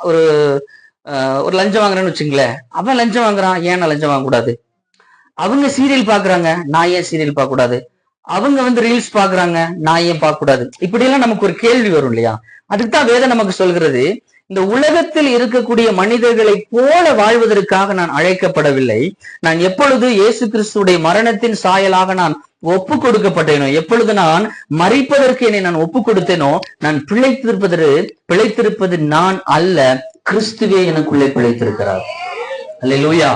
ஒரு லஞ்சம் வாங்குறேன்னு வச்சுங்களேன், அவன் லஞ்சம் வாங்குறான், ஏன் நான் லஞ்சம் வாங்க கூடாது? அவங்க சீரியல் பாக்குறாங்க, நான் ஏன் சீரியல் பார்க்க கூடாது? அவங்க ரீல்ஸ் பாக்குறாங்க, நான் ஏன் பார்க்க கூடாது? இப்படி எல்லாம் நமக்கு ஒரு கேள்வி வரும் இல்லையா? அதுக்குதான் வேதம் நமக்கு சொல்கிறது, இந்த உலகத்தில் இருக்கக்கூடிய மனிதர்களை போல வாழ்வதற்காக நான் அழைக்கப்படவில்லை. நான் எப்பொழுது இயேசு கிறிஸ்துடைய மரணத்தின் சாயலாக நான் ஒப்பு கொடுக்கப்பட்டேனோ, எப்பொழுது நான் மரிப்பதற்கு என்னை நான் ஒப்பு கொடுத்தேனோ, நான் பிழைத்திருப்பது நான் அல்ல, கிறிஸ்துவே எனக்குள்ளே பிழைத்திருக்கிறார். அல்லேலூயா.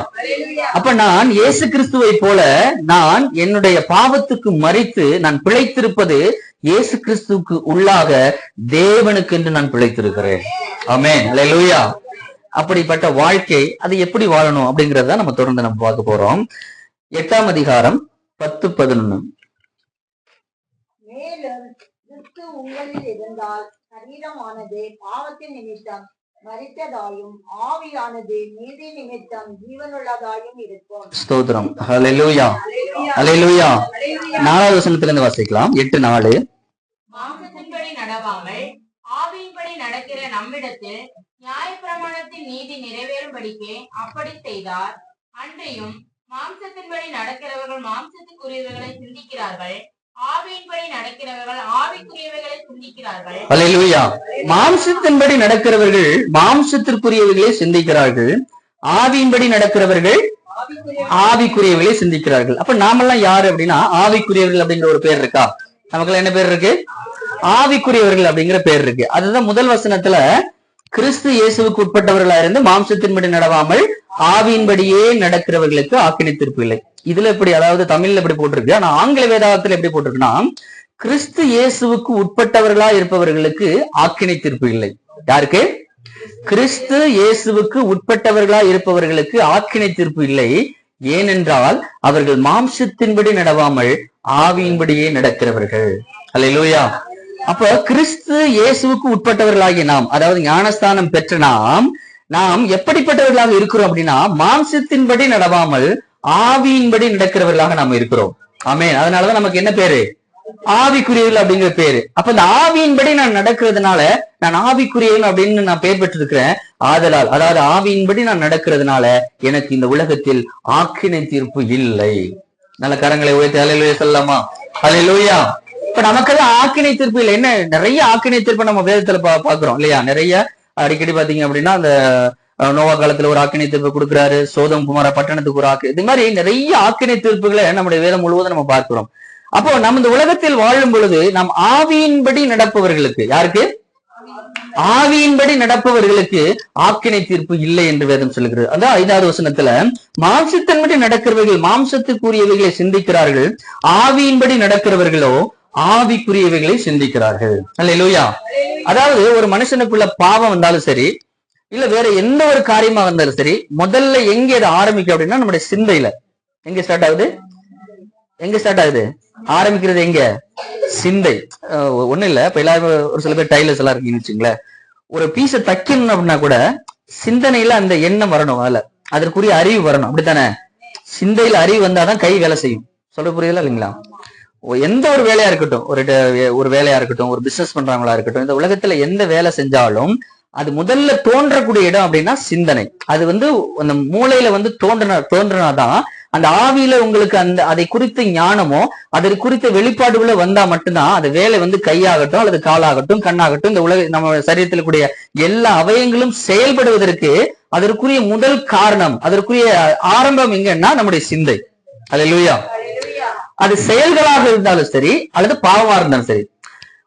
அப்ப நான் இயேசு கிறிஸ்துவை போல நான் என்னுடைய பாவத்துக்கு மரித்து நான் பிழைத்திருப்பது இயேசு கிறிஸ்துவுக்கு உள்ளாக தேவனுக்கென்று நான் பிழைத்திருக்கிறேன். ஆமென், அல்லேலூயா. அப்படிப்பட்ட வாழ்க்கை அது எப்படி வாழணும் அப்படிங்கறத நம்ம தொடர்ந்து நம்ம பார்க்க போறோம். 8ஆம் அதிகாரம் 10-11. மேலும் கிறிஸ்து உங்களில் இருந்தால் சரீரமானது பாவத்தின் நிமித்தம் மரித்ததாயும் ஆவியானது நீதி நிமித்தம் ஜீவனுள்ளதாயும் இருக்கும். ஸ்தோத்திரம். ஹல்லேலூயா, ஹல்லேலூயா. 4வது வசனத்திலிருந்து வாசிக்கலாம். 8:4. மாம்சத்தின்படி நடவாமல் ஆவியின்படி நடக்கிற நம்மிடத்தில் நியாயப்பிரமாணத்தின் நீதி நிறைவேறும்படிக்கு அப்படி செய்தார். அன்றையும் மாம்சத்தின்படி நடக்கிறவர்கள் மாம்சத்துக்குரியவர்களை சிந்திக்கிறார்கள், ஆவியின்படி நடக்கிறவர்கள் ஆவிக்குரியவைகளை சிந்திக்கிறார்கள். அல்லேலூயா. மாம்சத்தின்படி நடக்கிறவர்கள் மாம்சத்திற்குரியவைகளை சிந்திக்கிறார்கள், ஆவியின்படி நடக்கிறவர்கள் ஆவிக்குரியவைகளை சிந்திக்கிறார்கள். அப்ப நாமெல்லாம் யாரு அப்படின்னா ஆவிக்குரியவர்கள் அப்படிங்கிற ஒரு பேர் இருக்கா? நமக்குள்ள என்ன பேர் இருக்கு? ஆவிக்குரியவர்கள் அப்படிங்கிற பேர் இருக்கு. அதுதான் முதல் வசனத்துல கிறிஸ்து இயேசுவுக்கு உட்பட்டவர்களா இருந்து மாம்சத்தின்படி நடவாமல் ஆவியின்படியே நடக்கிறவர்களுக்கு ஆக்கினை தீர்ப்பு இல்லை. இதுல எப்படி, அதாவது தமிழ்ல எப்படி போட்டிருக்கு, ஆனா ஆங்கில வேதாகத்துல எப்படி போட்டிருக்குன்னா கிறிஸ்து இயேசுவுக்கு உட்பட்டவர்களா இருப்பவர்களுக்கு ஆக்கினை தீர்ப்பு இல்லை. யாருக்கு? கிறிஸ்து இயேசுவுக்கு உட்பட்டவர்களா இருப்பவர்களுக்கு ஆக்கினை தீர்ப்பு இல்லை. ஏனென்றால் அவர்கள் மாம்சத்தின்படி நடவாமல் ஆவியின்படியே நடக்கிறவர்கள். அல்லேலூயா. அப்ப கிறிஸ்து இயேசுவுக்கு உட்பட்டவர்களாகிய நாம், அதாவது ஞானஸ்தானம் பெற்ற நாம் எப்படிப்பட்டவர்களாக இருக்கிறோம் அப்படின்னா மாம்சத்தின்படி நடவாமல் ஆவியின்படி நடக்கிறவர்களாக நாம் இருக்கிறோம். ஆமென். அதனாலதான் நமக்கு என்ன பேரு? ஆவிக்குரியவர்கள் அப்படிங்கிற பேரு. அப்ப இந்த ஆவியின்படி நான் நடக்கிறதுனால நான் ஆவிக்குரியவன் அப்படின்னு நான் பெயர் பெற்றிருக்கிறேன். ஆதலால், அதாவது ஆவியின்படி நான் நடக்கிறதுனால எனக்கு இந்த உலகத்தில் ஆக்கினை தீர்ப்பு இல்லை. நல்ல கரங்களை உயர்த்தி அல்லேலூயா சொல்லலாமா? அல்லேலூயா. இப்ப நமக்கெல்லாம் ஆக்கினை தீர்ப்பு இல்லை. என்ன நிறைய ஆக்கினை தீர்ப்பு நம்ம வேதத்துல பாக்குறோம் இல்லையா? நிறைய அடிக்கடி பாத்தீங்க அப்படின்னா அந்த நோவா காலத்துல ஒரு ஆக்கினை தீர்ப்பு கொடுக்குறாரு, சோதம் குமார பட்டணத்துக்கு ஒரு இது மாதிரி நிறைய ஆக்கினை தீர்ப்புகளை நம்முடைய வேதம் முழுவதும் நம்ம பார்க்கிறோம். அப்போ நம்ம இந்த உலகத்தில் வாழும் பொழுது நாம் ஆவியின்படி நடப்பவர்களுக்கு, யாருக்கு? ஆவியின்படி நடப்பவர்களுக்கு ஆக்கினை தீர்ப்பு இல்லை என்று வேதம் சொல்லுகிறது. அதான் 5வது வசனத்துல, மாம்சத்தின்படி நடக்கிறவர்கள் மாம்சத்துக்குரியவைகளை சிந்திக்கிறார்கள், ஆவியின்படி நடக்கிறவர்களோ ஆவிக்குரியவைகளை சிந்திக்கிறார்கள். அல்லேலூயா. அதாவது ஒரு மனுஷனுக்குள்ள பாவம் வந்தாலும் சரி, இல்ல வேற எந்த ஒரு காரியமா இருந்தாலும் சரி, முதல்ல எங்க இதை ஆரம்பிக்கும் அப்படின்னா நம்முடைய சிந்தையில. எங்க ஸ்டார்ட் ஆகுது? எங்க ஸ்டார்ட் ஆகுது? ஆரம்பிக்கிறது எங்க? சிந்தை. ஒண்ணும் இல்ல, இப்ப எல்லாரும் ஒரு சில பேர் டைலர்ஸ் எல்லாம் இருக்கீங்கன்னு வச்சுங்களேன். ஒரு பீஸை தைக்கணும் அப்படின்னா கூட சிந்தனையில அந்த எண்ணம் வரணும், அதுல அதற்குரிய அறிவு வரணும், அப்படித்தானே? சிந்தையில அறிவு வந்தாதான் கை வேலை செய்யும். சொல்ல புரியல இல்லைங்களா? எந்த ஒரு வேலையா இருக்கட்டும், ஒரு வேலையா இருக்கட்டும், ஒரு பிசினஸ் பண்றவங்களா இருக்கட்டும், இந்த உலகத்துல எந்த வேலை செஞ்சாலும் அது முதல்ல தோன்றக்கூடிய இடம் அப்படின்னா சிந்தனை. அது அந்த மூளையில தோன்றினாதான் அந்த ஆவியில உங்களுக்கு அதை குறித்த ஞானமோ அதை குறித்த வெளிப்பாடுகளோ வந்தா மட்டும்தான் அந்த வேலை கையாகட்டும் அல்லது காலாகட்டும் கண்ணாகட்டும் இந்த உலக நம்ம சரீரத்தில் கூடிய எல்லா அவயங்களும் செயல்படுவதற்கு அதற்குரிய முதல் காரணம், அதற்குரிய ஆரம்பம் எங்கன்னா நம்முடைய சிந்தை. அல்லேலூயா. அது செயல்களாக இருந்தாலும் சரி அல்லது பாவமா இருந்தாலும் சரி,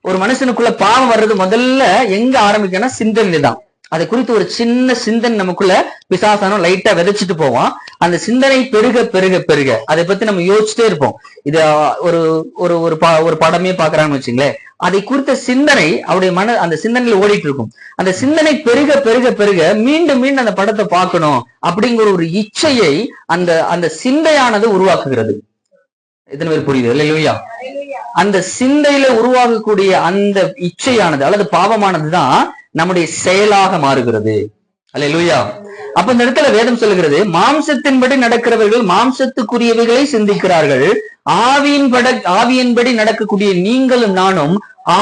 ஒரு மனுஷனுக்குள்ள பாவம் வர்றது முதல்ல எங்க ஆரம்பிக்கணும்னா சிந்தனை தான். அதை குறித்து ஒரு சின்ன சிந்தனை நமக்குள்ள பிசாசானம் லைட்டா விதைச்சிட்டு போவான். அந்த சிந்தனை பெருக பெருக பெருக அதை பத்தி நம்ம யோசிச்சுட்டே இருப்போம். இது ஒரு படமே பாக்குறான்னு வச்சுங்களேன், அதை குறித்த சிந்தனை அவருடைய அந்த சிந்தனையில ஓடிட்டு இருக்கும். அந்த சிந்தனை பெருக பெருக பெருக மீண்டும் மீண்டும் அந்த படத்தை பார்க்கணும் அப்படிங்கிற ஒரு இச்சையை அந்த சிந்தையானது உருவாக்குகிறது. எத்தனை பேர் புரியுது? அல்லேலூயா. அந்த சிந்தையில உருவாகக்கூடிய அந்த இச்சையானது அல்லது பாவமானதுதான் நம்முடைய செயலாக மாறுகிறது. அல்லேலூயா. அப்ப இந்த இடத்துல வேதம் சொல்லுகிறது, மாம்சத்தின்படி நடக்கிறவர்கள் மாம்சத்துக்குரியவைகளை சிந்திக்கிறார்கள், ஆவியின்படி நடக்கக்கூடிய நீங்களும் நானும்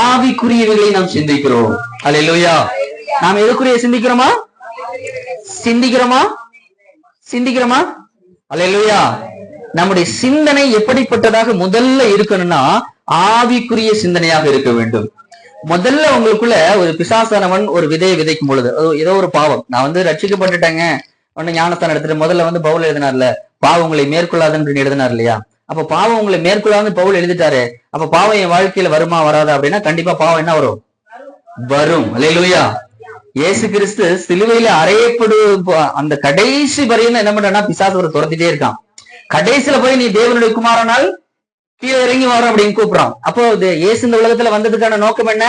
ஆவிக்குரியவைகளை நாம் சிந்திக்கிறோம். அல்லேலூயா. நாம் எதுக்குரிய சிந்திக்கிறோமா? சிந்திக்கிறோமா? அல்லேலூயா. நம்முடைய சிந்தனை எப்படிப்பட்டதாக முதல்ல இருக்கணும்னா ஆவிக்குரிய சிந்தனையாக இருக்க வேண்டும். முதல்ல உங்களுக்குள்ள ஒரு பிசாசானவன் ஒரு விதையை விதைக்கும் பொழுது, ஏதோ ஒரு பாவம், நான் ரட்சிக்கப்பட்டுட்டேங்க, ஒன்னு ஞானஸ்தானம் எடுத்துட்டு முதல்ல பவுல் எழுதினார்ல, பாவம் உங்களை மேற்கொள்ளாதுன்னு எழுதினார் இல்லையா? அப்ப பாவம் உங்களை மேற்கொள்ளாதுன்னு பவுல் எழுதிட்டாரு. அப்ப பாவம் என் வாழ்க்கையில வருமா வராதா அப்படின்னா கண்டிப்பா பாவம் என்ன வரும். அல்லேலூயா. இயேசு கிறிஸ்து சிலுவையில அறையப்படும் அந்த கடைசி வரையும் என்ன பண்றா, பிசாசு துரத்திட்டே இருக்கான். கடைசியில போய் நீ தேவனுடைய குமாரனால் கீழே இறங்கி வரும் அப்படின்னு கூப்பிடுறான். அப்போ இயேசு இந்த உலகத்துல வந்ததுக்கான நோக்கம் என்ன?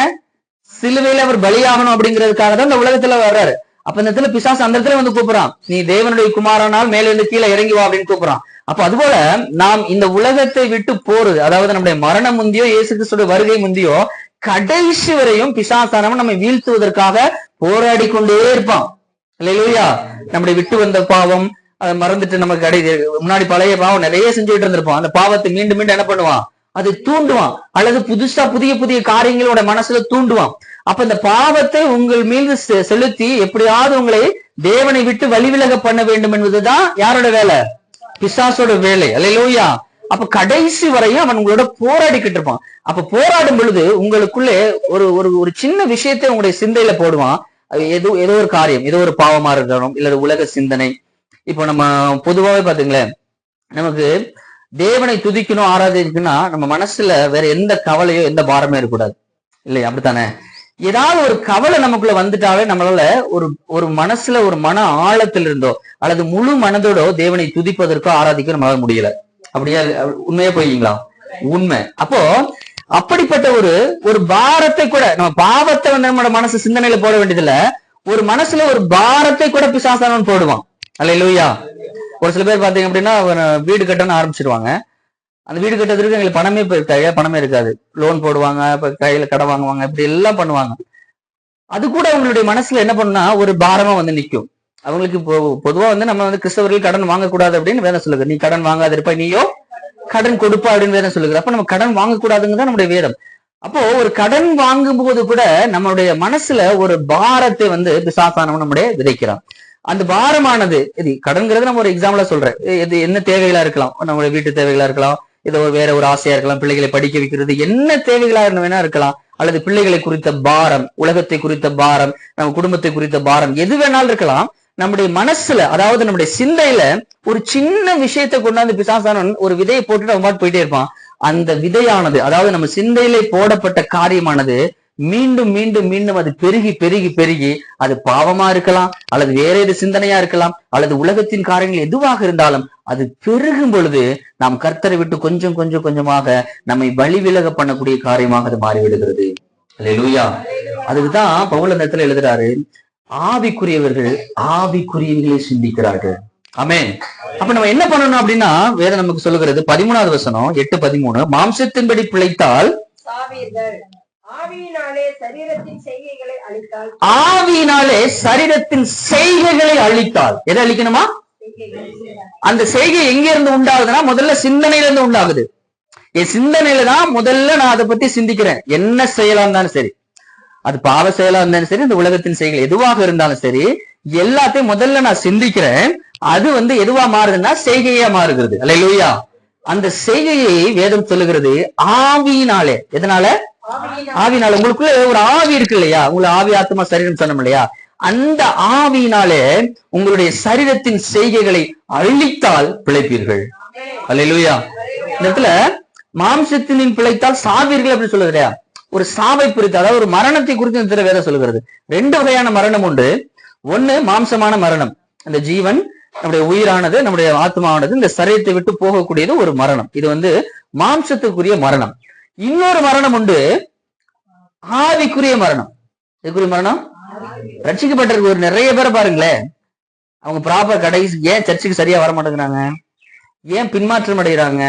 சிலுவையில அவர் பலியாகணும் அப்படிங்கிறதுக்காக தான் இந்த உலகத்துல வர்றாரு. அப்ப இந்த இடத்துல பிசாசு அந்த இடத்துல கூப்பிடுறான், நீ தேவனுடைய குமாரனால் மேல இருந்து கீழே இறங்கி வா அப்படின்னு கூப்பிடுறான். அப்ப அதுபோல நாம் இந்த உலகத்தை விட்டு போறது, அதாவது நம்முடைய மரணம் முந்தியோ இயேசு கிறிஸ்துவோட வருகை முந்தியோ கடைசி வரையும் பிசாசானவன் நம்மை வீழ்த்துவதற்காக போராடி கொண்டே இருப்பான். அல்லேலூயா. நம்முடைய விட்டு வந்த பாவம் அதை மறந்துட்டு நமக்கு முன்னாடி பழைய பாவம் நிறைய செஞ்சுட்டு இருந்திருப்போம். அந்த பாவத்தை மீண்டும் மீண்டும் என்ன பண்ணுவான்? அதை தூண்டுவான். அல்லது புதுசா புதிய புதிய காரியங்களோட மனசுல தூண்டுவான். அப்ப இந்த பாவத்தை உங்கள் மீது செலுத்தி எப்படியாவது உங்களை தேவனை விட்டு வழிவிலக பண்ண வேண்டும் என்பதுதான் யாரோட வேலை? பிசாசோட வேலை. அல்லேலூயா. அப்ப கடைசி வரையும் அவன் உங்களோட போராடிக்கிட்டு இருப்பான். அப்ப போராடும் பொழுது உங்களுக்குள்ளே ஒரு சின்ன விஷயத்தை உங்களுடைய சிந்தையில போடுவான். ஏதோ ஒரு காரியம், ஏதோ ஒரு பாவமா இருக்கணும், இல்ல உலக சிந்தனை. இப்போ நம்ம பொதுவாகவே பாத்தீங்களேன், நமக்கு தேவனை துதிக்கணும் ஆராதிக்கணும்னா நம்ம மனசுல வேற எந்த கவலையோ எந்த பாரமே இருக்கக்கூடாது இல்லையா? அப்படித்தானே? ஏதாவது ஒரு கவலை நமக்குள்ள வந்துட்டாவே நம்மளால ஒரு மனசுல ஒரு மன ஆழத்தில் இருந்தோ அல்லது முழு மனதோட தேவனை துதிப்பதற்கோ ஆராதிக்க நம்மளால முடியல. அப்படியா? உண்மையா போய்ங்களா? உண்மை. அப்போ அப்படிப்பட்ட ஒரு பாரத்தை கூட நம்ம பாவத்தை நம்மளோட மனசு சிந்தனையில போட வேண்டியதுல ஒரு மனசுல ஒரு பாரத்தை கூட பிசாசானவன் போடுவான். அல்லேலூயா. ஒரு சில பேர் பாத்தீங்க அப்படின்னா வீடு கட்டணும்னு ஆரம்பிச்சிருவாங்க. அந்த வீடு கட்டுறதுக்கு எங்களுக்கு பணமே இருக்காது. லோன் போடுவாங்க, இப்ப கையில கடன் வாங்குவாங்க, இப்படி எல்லாம் பண்ணுவாங்க. அது கூட அவங்களுடைய மனசுல என்ன பண்ணுனா ஒரு பாரமா நிக்கும். அவங்களுக்கு பொதுவா நம்ம கிறிஸ்தவர்கள் கடன் வாங்கக்கூடாது அப்படின்னு வேதம் சொல்லுது. நீ கடன் வாங்காத இருப்ப, நீயோ கடன் கொடுப்பா அப்படின்னு வேதம் சொல்லுகிறது. அப்ப நம்ம கடன் வாங்கக்கூடாதுங்க தான் நம்முடைய வேதம். அப்போ ஒரு கடன் வாங்கும் போது கூட நம்மளுடைய மனசுல ஒரு பாரத்தை வந்து பிசாசானவன் நம்முடைய விதைக்கிறான். அந்த பாரமானது இது கடன்கிறது நம்ம ஒரு எக்ஸாம்பிளா சொல்றேன். இது என்ன தேவைகளா இருக்கலாம், நம்மளுடைய வீட்டு தேவைகளா இருக்கலாம், இது வேற ஒரு ஆசையா இருக்கலாம், பிள்ளைகளை படிக்க வைக்கிறது, என்ன தேவைகளா வேணா இருக்கலாம், அல்லது பிள்ளைகளை குறித்த பாரம், உலகத்தை குறித்த பாரம், நம்ம குடும்பத்தை குறித்த பாரம், எது வேணாலும் இருக்கலாம். நம்முடைய மனசுல, அதாவது நம்முடைய சிந்தையில ஒரு சின்ன விஷயத்தை கொண்டாந்து பிசாசானவன் ஒரு விதையை போட்டுட்டு அவன் பாட்டு போயிட்டே இருப்பான். அந்த விதையானது, அதாவது நம்ம சிந்தையிலே போடப்பட்ட காரியமானது மீண்டும் மீண்டும் மீண்டும் அது பெருகி பெருகி பெருகி அது பாவமா இருக்கலாம், அல்லது வேற ஏது சிந்தனையா இருக்கலாம், அல்லது உலகத்தின் காரியங்கள் எதுவாக இருந்தாலும் அது பெருகும் பொழுது நாம் கர்த்தரை விட்டு கொஞ்சம் கொஞ்சம் கொஞ்சமாக நம்மை வழி விலக பண்ணக்கூடிய காரியமாக அது மாறிவிடுகிறது. அல்லேலூயா. அதுக்குதான் பவுல் அந்த இடத்துல எழுதுறாரு, ஆவிக்குரியவர்கள் ஆவிக்குரியவர்களை சிந்திக்கிறார்கள். ஆமென். அப்ப நம்ம என்ன பண்ணணும் அப்படின்னா, வேதம் நமக்கு சொல்லுகிறது 13வது வசனம் 8:13, மாம்சத்தின்படி பிழைத்தால் சாவீர்கள், ஆவியினாலே சரீரத்தின் செய்கைகளை அழித்தால். ஆவியினாலே சரீரத்தின் செய்கைகளை அழித்தால். எதை அழிக்கணுமா? அந்த செய்கை எங்க இருந்து உண்டாகுதுன்னா முதல்ல சிந்தனையில இருந்து உண்டாகுது. என் சிந்தனையில தான் முதல்ல நான் அதை பத்தி சிந்திக்கிறேன். என்ன செயலா இருந்தாலும் சரி, அது பாவ செயலா இருந்தாலும் சரி, இந்த உலகத்தின் செய்கை எதுவாக இருந்தாலும் சரி, எல்லாத்தையும் முதல்ல நான் சிந்திக்கிறேன். அது வந்து எதுவா மாறுதுன்னா செய்கையா மாறுகிறது. அல்லேலூயா. அந்த செய்கையை வேதம் சொல்லுகிறது ஆவியினாலே. எதனால? ஆவியினால. உங்களுக்குள்ள ஒரு ஆவி இருக்கு இல்லையா, உங்களுக்கு ஆவி ஆத்மா சரீரம் சொன்னோம் இல்லையா, அந்த ஆவியினாலே உங்களுடைய சரீரத்தின் செய்கைகளை அழித்தால் பிழைப்பீர்கள். அல்லேலூயா. இந்த இடத்துல மாம்சத்தின் பிழைத்தால் சாவீர்கள் அப்படின்னு சொல்லுது இல்லையா, ஒரு சாவை குறித்து, அதாவது ஒரு மரணத்தை குறித்து இந்த வேதம் சொல்லுகிறது. 2 வகையான மரணம் உண்டு. ஒண்ணு மாம்சமான மரணம், அந்த ஜீவன் நம்முடைய உயிரானது, நம்முடைய ஆத்மாவானது இந்த சரீரத்தை விட்டு போகக்கூடியது ஒரு மரணம். இது வந்து மாம்சத்துக்குரிய மரணம். இன்னொரு மரணம் உண்டு, ஆவிக்குரிய மரணம். எதுக்குரிய மரணம்? ரட்சிக்கப்பட்டிருக்க ஒரு நிறைய பேரை பாருங்களேன், அவங்க ப்ராப்பர் கடைசி ஏன் சர்ச்சுக்கு சரியா வர மாட்டேங்கிறாங்க, ஏன் பின்மாற்றம் அடைகிறாங்க,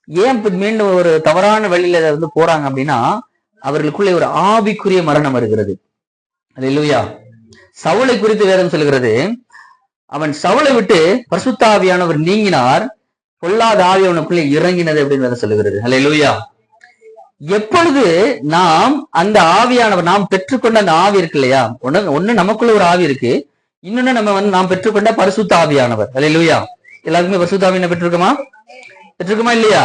ஏன் மீண்டும் ஒரு தவறான வழியில வந்து போறாங்க அப்படின்னா, அவர்களுக்குள்ளே ஒரு ஆவிக்குரிய மரணம் வருகிறது. அல்லேலூயா. சவுலை குறித்து வேதம் சொல்கிறது, அவன் சவுலை விட்டு பரிசுத்த ஆவியானவர் நீங்கினார், பொல்லாத ஆவி அவனுக்குள்ளே இறங்கினது அப்படின்னு வேதம் சொல்லுகிறது. அல்லேலூயா. எப்பொழுது நாம் அந்த ஆவியானவர், நாம் பெற்றுக்கொண்ட அந்த ஆவி இருக்கு இல்லையா, ஒண்ணு நமக்குள்ள ஒரு ஆவி இருக்கு, இன்னொன்னு நம்ம வந்து நாம் பெற்றுக்கொண்ட பரிசுத்த ஆவியானவர். அல்லேலூயா. எல்லாருக்குமே பரிசுத்த ஆவியை பெற்றிருக்கோமா இல்லையா?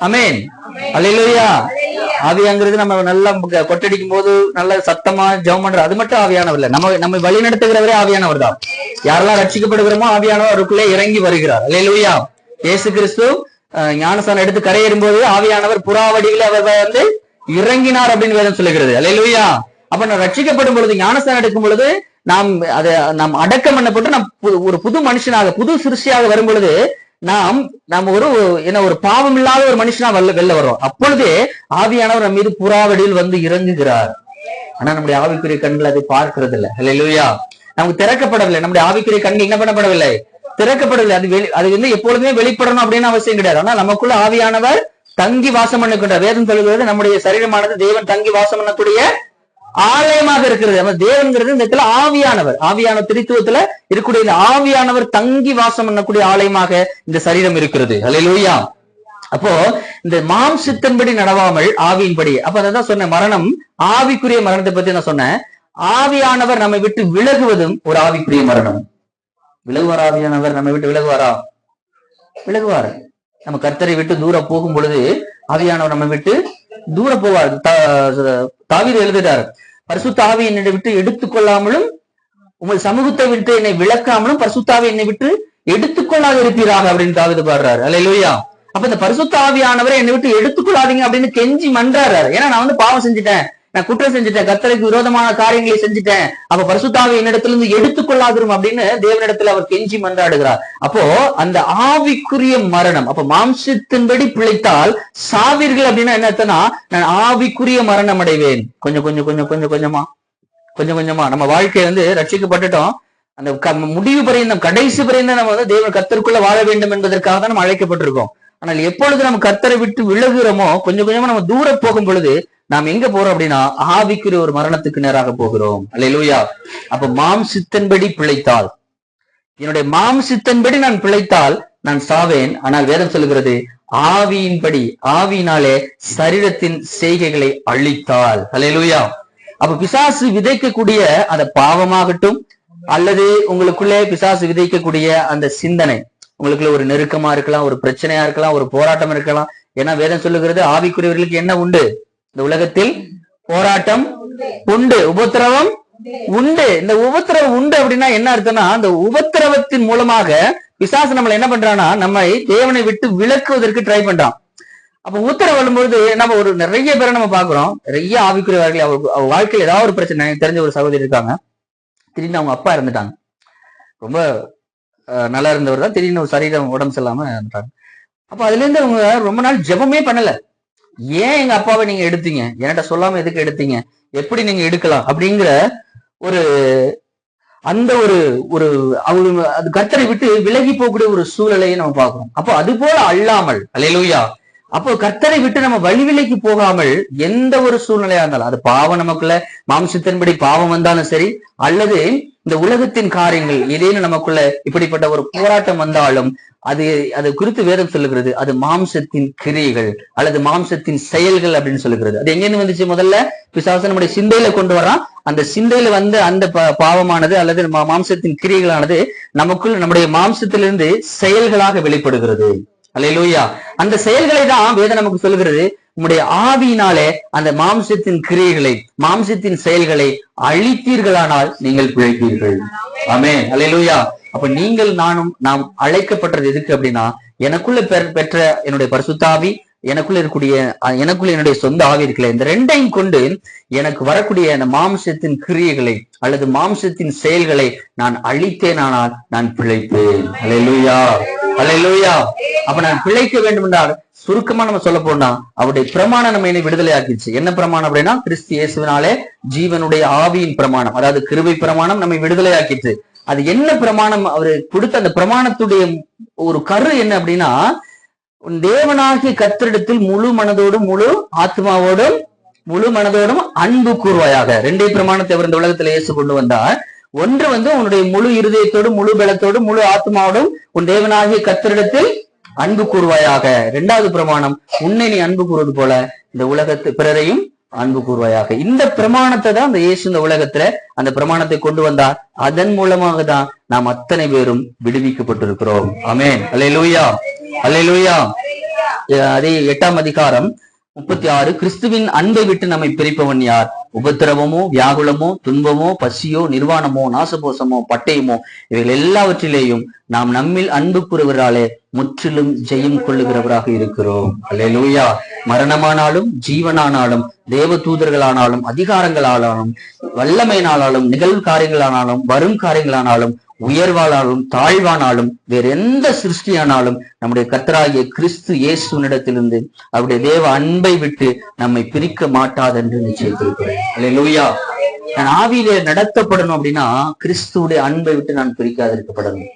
ஆமென். அல்லேலூயா. ஆவியாங்கிறது நம்ம நல்லா கொட்டடிக்கும் போது நல்ல சத்தமா ஜெபம் பண்ற அது மட்டும் ஆவியானவர் இல்ல, நம்ம வழி நடத்துகிறவரே ஆவியானவர் தான். யாரெல்லாம் ரட்சிக்கப்படுகிறோமோ ஆவியானவர் அவருக்குள்ளே இறங்கி வருகிறார். அல்லேலூயா. இயேசு கிறிஸ்து ஞானஸ்நானம் எடுத்து கரையேறும் போது ஆவியானவர் புறாவடியில அவர் வந்து இறங்கினார் அப்படின்னு வேதம் சொல்லுகிறது. அல்லேலூயா. அப்ப நான் ரட்சிக்கப்படும் பொழுது, ஞானஸ்நானம் எடுக்கும் பொழுது நாம் அடக்கம் பண்ணப்பட்டு நாம் ஒரு புது மனுஷனாக, புது சிருஷ்டியாக வரும் பொழுது நாம் ஒரு பாவம் இல்லாத ஒரு மனுஷனா வெளில வர்றோம். அப்பொழுதே ஆவியானவர் நம்ம மீது புறாவடியில் வந்து இறங்குகிறார். ஆனா நம்முடைய ஆவிக்குரிய கண்கள் அதை பார்க்கிறது இல்லை. அல்லேலூயா. நமக்கு திறக்கப்படவில்லை, நம்முடைய ஆவிக்குரிய கண்கள் என்ன பண்ணப்படவில்லை, திறக்கப்படவில்லை. அது வந்து எப்பொழுதுமே வெளிப்படணும் அப்படின்னு அவசியம் கிடையாது. ஆனா நமக்குள்ள ஆவியானவர் தங்கி வாசம் பண்ணக்கூட வேதம் சொல்கிறது, நம்முடைய சரீரமானது தேவன் தங்கி வாசம் பண்ணக்கூடிய ஆலயமாக இருக்கிறது. நம்ம தேவன்கிறது இந்த இடத்துல ஆவியானவர், ஆவியான திரித்துவத்துல இருக்கக்கூடிய இந்த ஆவியானவர் தங்கி வாசம் பண்ணக்கூடிய ஆலயமாக இந்த சரீரம் இருக்கிறது. அல்லேலூயா. அப்போ இந்த மாம்சத்தின்படி நடவாமல் ஆவியின்படி, அப்ப அதான் சொன்ன மரணம், ஆவிக்குரிய மரணத்தை பத்தி நான் சொன்னேன். ஆவியானவர் நம்மை விட்டு விலகுவதும் ஒரு ஆவிக்குரிய மரணம். விலகுவார் ஆவியானவர் நம்மை விட்டு விலகுவார். நம்ம கர்த்தரை விட்டு தூரம் போகும் பொழுது ஆவியானவர் நம்மை விட்டு தூர போவார். தாவீது எழுதுகிறார், பரிசுத்த ஆவி என்னை விட்டு எடுத்துக்கொள்ளாமலும் உங்கள் சமூகத்தை விட்டு என்னை விளக்காமலும் பரிசுத்த ஆவி என்னை விட்டு எடுத்துக்கொள்ளாத இருப்பீராக அப்படின்னு தாவீது பாடுறாரு. அல்லேலூயா. அப்ப இந்த பரிசுத்த ஆவியானவரை என்னை விட்டு எடுத்துக்கொள்ளாதீங்க அப்படின்னு கெஞ்சி மன்றாரு. ஏன்னா நான் வந்து பாவம் செஞ்சுட்டேன், நான் குற்றம் செஞ்சுட்டேன், கர்த்தருக்கு விரோதமான காரியங்களை செஞ்சுட்டேன், அப்ப பரிசுத்த ஆவி என்னிடத்துல இருந்து எடுத்துக்கொள்ளாதிரும் அப்படின்னு தேவனிடத்துல அவர் கெஞ்சி மன்றாடுகிறார். அப்போ அந்த ஆவிக்குரிய மரணம், அப்ப மாம்சத்தின்படி பிழைத்தால் சாவீர்கள் அப்படின்னா என்ன அர்த்தம்னா, நான் ஆவிக்குரிய மரணம் அடைவேன். கொஞ்சம் கொஞ்சமா நம்ம வாழ்க்கையை வந்து ரட்சிக்கப்பட்டுட்டோம், அந்த முடிவு பரியந்தம், கடைசி பரியந்தம் நம்ம வந்து தேவன் கர்த்தருக்குள்ள வாழ வேண்டும் என்பதற்காக தான் நம்ம அழைக்கப்பட்டிருக்கோம். ஆனால் எப்பொழுது நம்ம கர்த்தரை விட்டு விலகுறோமோ, கொஞ்சம் கொஞ்சமா நம்ம தூரம் போகும் பொழுது நாம் எங்க போறோம் அப்படின்னா ஆவிக்குரிய ஒரு மரணத்துக்கு நேராக போகிறோம். அல்லேலூயா. அப்ப மாம்சத்தின்படி பிழைத்தால், என்னுடைய மாம்சத்தின்படி நான் பிழைத்தால் நான் சாவேன். ஆனால் வேதம் சொல்லுகிறது ஆவியின்படி, ஆவியினாலே சரீரத்தின் செய்கைகளை அழித்தாள். அல்லேலூயா. அப்ப பிசாசு விதைக்கக்கூடிய அந்த பாவமாகட்டும், அல்லது உங்களுக்குள்ளே பிசாசு விதைக்கக்கூடிய அந்த சிந்தனை, உங்களுக்குள்ள ஒரு நெருக்கமா இருக்கலாம், ஒரு பிரச்சனையா இருக்கலாம், ஒரு போராட்டம் இருக்கலாம். ஏன்னா வேதம் சொல்லுகிறது ஆவிக்குரியவர்களுக்கு என்ன உண்டு? இந்த உலகத்தில் போராட்டம் உண்டு, உபத்திரவம் உண்டு. இந்த உபத்திரவம் உண்டு அப்படின்னா என்ன அர்த்தம்னா, அந்த உபத்திரவத்தின் மூலமாக பிசாசு நம்மளை என்ன பண்றான்னா, நம்மை தேவனை விட்டு விலக்குவதற்கு ட்ரை பண்றான். அப்ப உத்தரவு வரும்பொழுது நம்ம ஒரு நிறைய பேரை நம்ம பாக்குறோம், நிறைய ஆவிக்குரியவர்கள் அவர் வாழ்க்கையில் ஏதாவது ஒரு பிரச்சனை. எனக்கு தெரிஞ்ச ஒரு சகோதரி இருக்காங்க, திடீர்னு அவங்க அப்பா இறந்துட்டாங்க. ரொம்ப நல்லா இருந்தவர் தான், திடீர்னு ஒரு சரீரம் உடம்பு சரியில்லாம இறந்துட்டாங்க. அப்ப அதுல இருந்து அவங்க ரொம்ப நாள் ஜெபமே பண்ணல. ஏன் எங்க அப்பாவை நீங்க எடுத்தீங்க, என்கிட்ட சொல்லாம எதுக்கு எடுத்தீங்க, எப்படி நீங்க எடுக்கலாம் அப்படிங்கிற ஒரு அந்த ஒரு ஒரு அவரு அது கர்த்தரை விட்டு விலகி போகக்கூடிய ஒரு சூழலையை நம்ம பார்க்கிறோம். அப்போ அது போல அல்லாமல், அல்லேலூயா, அப்போ கர்த்தரை விட்டு நம்ம வழிவிலைக்கு போகாமல் எந்த ஒரு சூழ்நிலையா இருந்தாலும், அது பாவம் நமக்குள்ள மாம்சத்தின்படி பாவம் வந்தாலும் சரி, அல்லது இந்த உலகத்தின் காரியங்கள் ஏதேனும் நமக்குள்ள இப்படிப்பட்ட ஒரு போராட்டம் வந்தாலும் அது குறித்து வேதம் சொல்லுகிறது, அது மாம்சத்தின் கிரியைகள் அல்லது மாம்சத்தின் செயல்கள் அப்படின்னு சொல்லுகிறது. அது எங்கேருந்து வந்துச்சு? முதல்ல பிசாசு நம்முடைய சிந்தையில கொண்டு வரான். அந்த சிந்தையில வந்து அந்த பாவமானது அல்லது மாம்சத்தின் கிரியைகளானது நமக்குள் நம்முடைய மாம்சத்திலிருந்து செயல்களாக வெளிப்படுகிறது. அல்லேலூயா. அந்த செயல்களை தான் வேதம் நமக்கு சொல்லுகிறது, உம்முடைய ஆவியினாலே அந்த மாம்சத்தின் கிரியைகளை, மாம்சத்தின் செயல்களை அழித்தீர்களானால் நீங்கள் பிழைப்பீர்கள். ஆமென். அல்லேலூயா. அப்ப நீங்கள் நானும் நாம் அழைக்கப்பட்டது எதுக்கு அப்படின்னா, எனக்குள்ள பெற்ற என்னுடைய பரிசுத்த ஆவி, எனக்குள்ள என்னுடைய சொந்த ஆவி இருக்குல்ல, இந்த ரெண்டையும் கொண்டு எனக்கு வரக்கூடிய அந்த மாம்சத்தின் கிரியைகளை அல்லது மாம்சத்தின் செயல்களை நான் அழித்தேனானால் நான் பிழைப்பேன். அல்லேலூயா, அல்லேலூயா. அப்ப நான் பிழைக்க வேண்டும் என்றால் சுருக்கமா நம்ம சொல்ல போனா, அவருடைய பிரமாணம் நம்ம என்னை விடுதலை ஆக்கிடுச்சு. என்ன பிரமாணம் அப்படின்னா, கிறிஸ்து இயேசுவினாலே ஜீவனுடைய ஆவியின் பிரமாணம், அதாவது கிருபை பிரமாணம் நம்மை விடுதலை ஆக்கிடுச்சு. அது என்ன பிரமாணம்? அவரு கொடுத்த அந்த பிரமாணத்துடைய ஒரு கரு என்ன அப்படின்னா, தேவனாகிய கர்த்தரிடத்தில் முழு மனதோடும் முழு ஆத்மாவோடும் முழு மனதோடும் அன்பு கூர்வாயாக. ரெண்டே பிரமாணத்தை அவர் இந்த உலகத்துல இயேசு கொண்டு வந்தார். ஒன்று வந்து உன்னுடைய முழு இருதயத்தோடும் முழு பலத்தோடும் முழு ஆத்மாவோடும் உன் தேவனாகிய கர்த்தரிடத்தில் அன்பு கூர்வாயாக. இரண்டாவது பிரமாணம், உன்னை நீ அன்பு கூறுவது போல இந்த உலகத்து பிறரையும் அன்பு கூர்வாயாக. இந்த பிரமாணத்தை தான் அந்த இயேசு இந்த உலகத்துல அந்த பிரமாணத்தை கொண்டு வந்தார். அதன் மூலமாக தான் நாம் அத்தனை பேரும் விடுவிக்கப்பட்டிருக்கிறோம். ஆமென். அல்லேலூயா, அல்லேலூயா. அதே 8ஆம் அதிகாரம் 36, கிறிஸ்துவின் அன்பை விட்டு நம்மை பிரிப்பவன் யார்? உபத்திரவமோ, வியாகுலமோ, துன்பமோ, பசியோ, நிர்வாணமோ, நாசபோசமோ, பட்டயமோ, இவைகள் எல்லாவற்றிலேயும் நாம் நம்மில் அன்பு கூறுவராலே முற்றிலும் ஜெயம் கொள்ளுகிறவராக இருக்கிறோம். அல்லேலூயா. மரணமானாலும் ஜீவனானாலும் தேவ தூதர்களானாலும் அதிகாரங்களானாலும் வல்லமையினாலும் நிகழ்வு காரியங்களானாலும் வரும் காரியங்களானாலும் உயர்வானாலும் தாழ்வானாலும் வேற எந்த சிருஷ்டியானாலும் நம்முடைய கர்த்தராகிய கிறிஸ்து இயேசுவினிடத்திலிருந்து அவருடைய தேவ அன்பை விட்டு நம்மை பிரிக்க மாட்டாது என்று நிச்சயித்திருக்கிறேன். அல்லேலூயா. நான் ஆவியிலே நடத்தப்படணும் அப்படின்னா கிறிஸ்துவுடைய அன்பை விட்டு நான் பிரிக்காதிருக்கப்படணும்.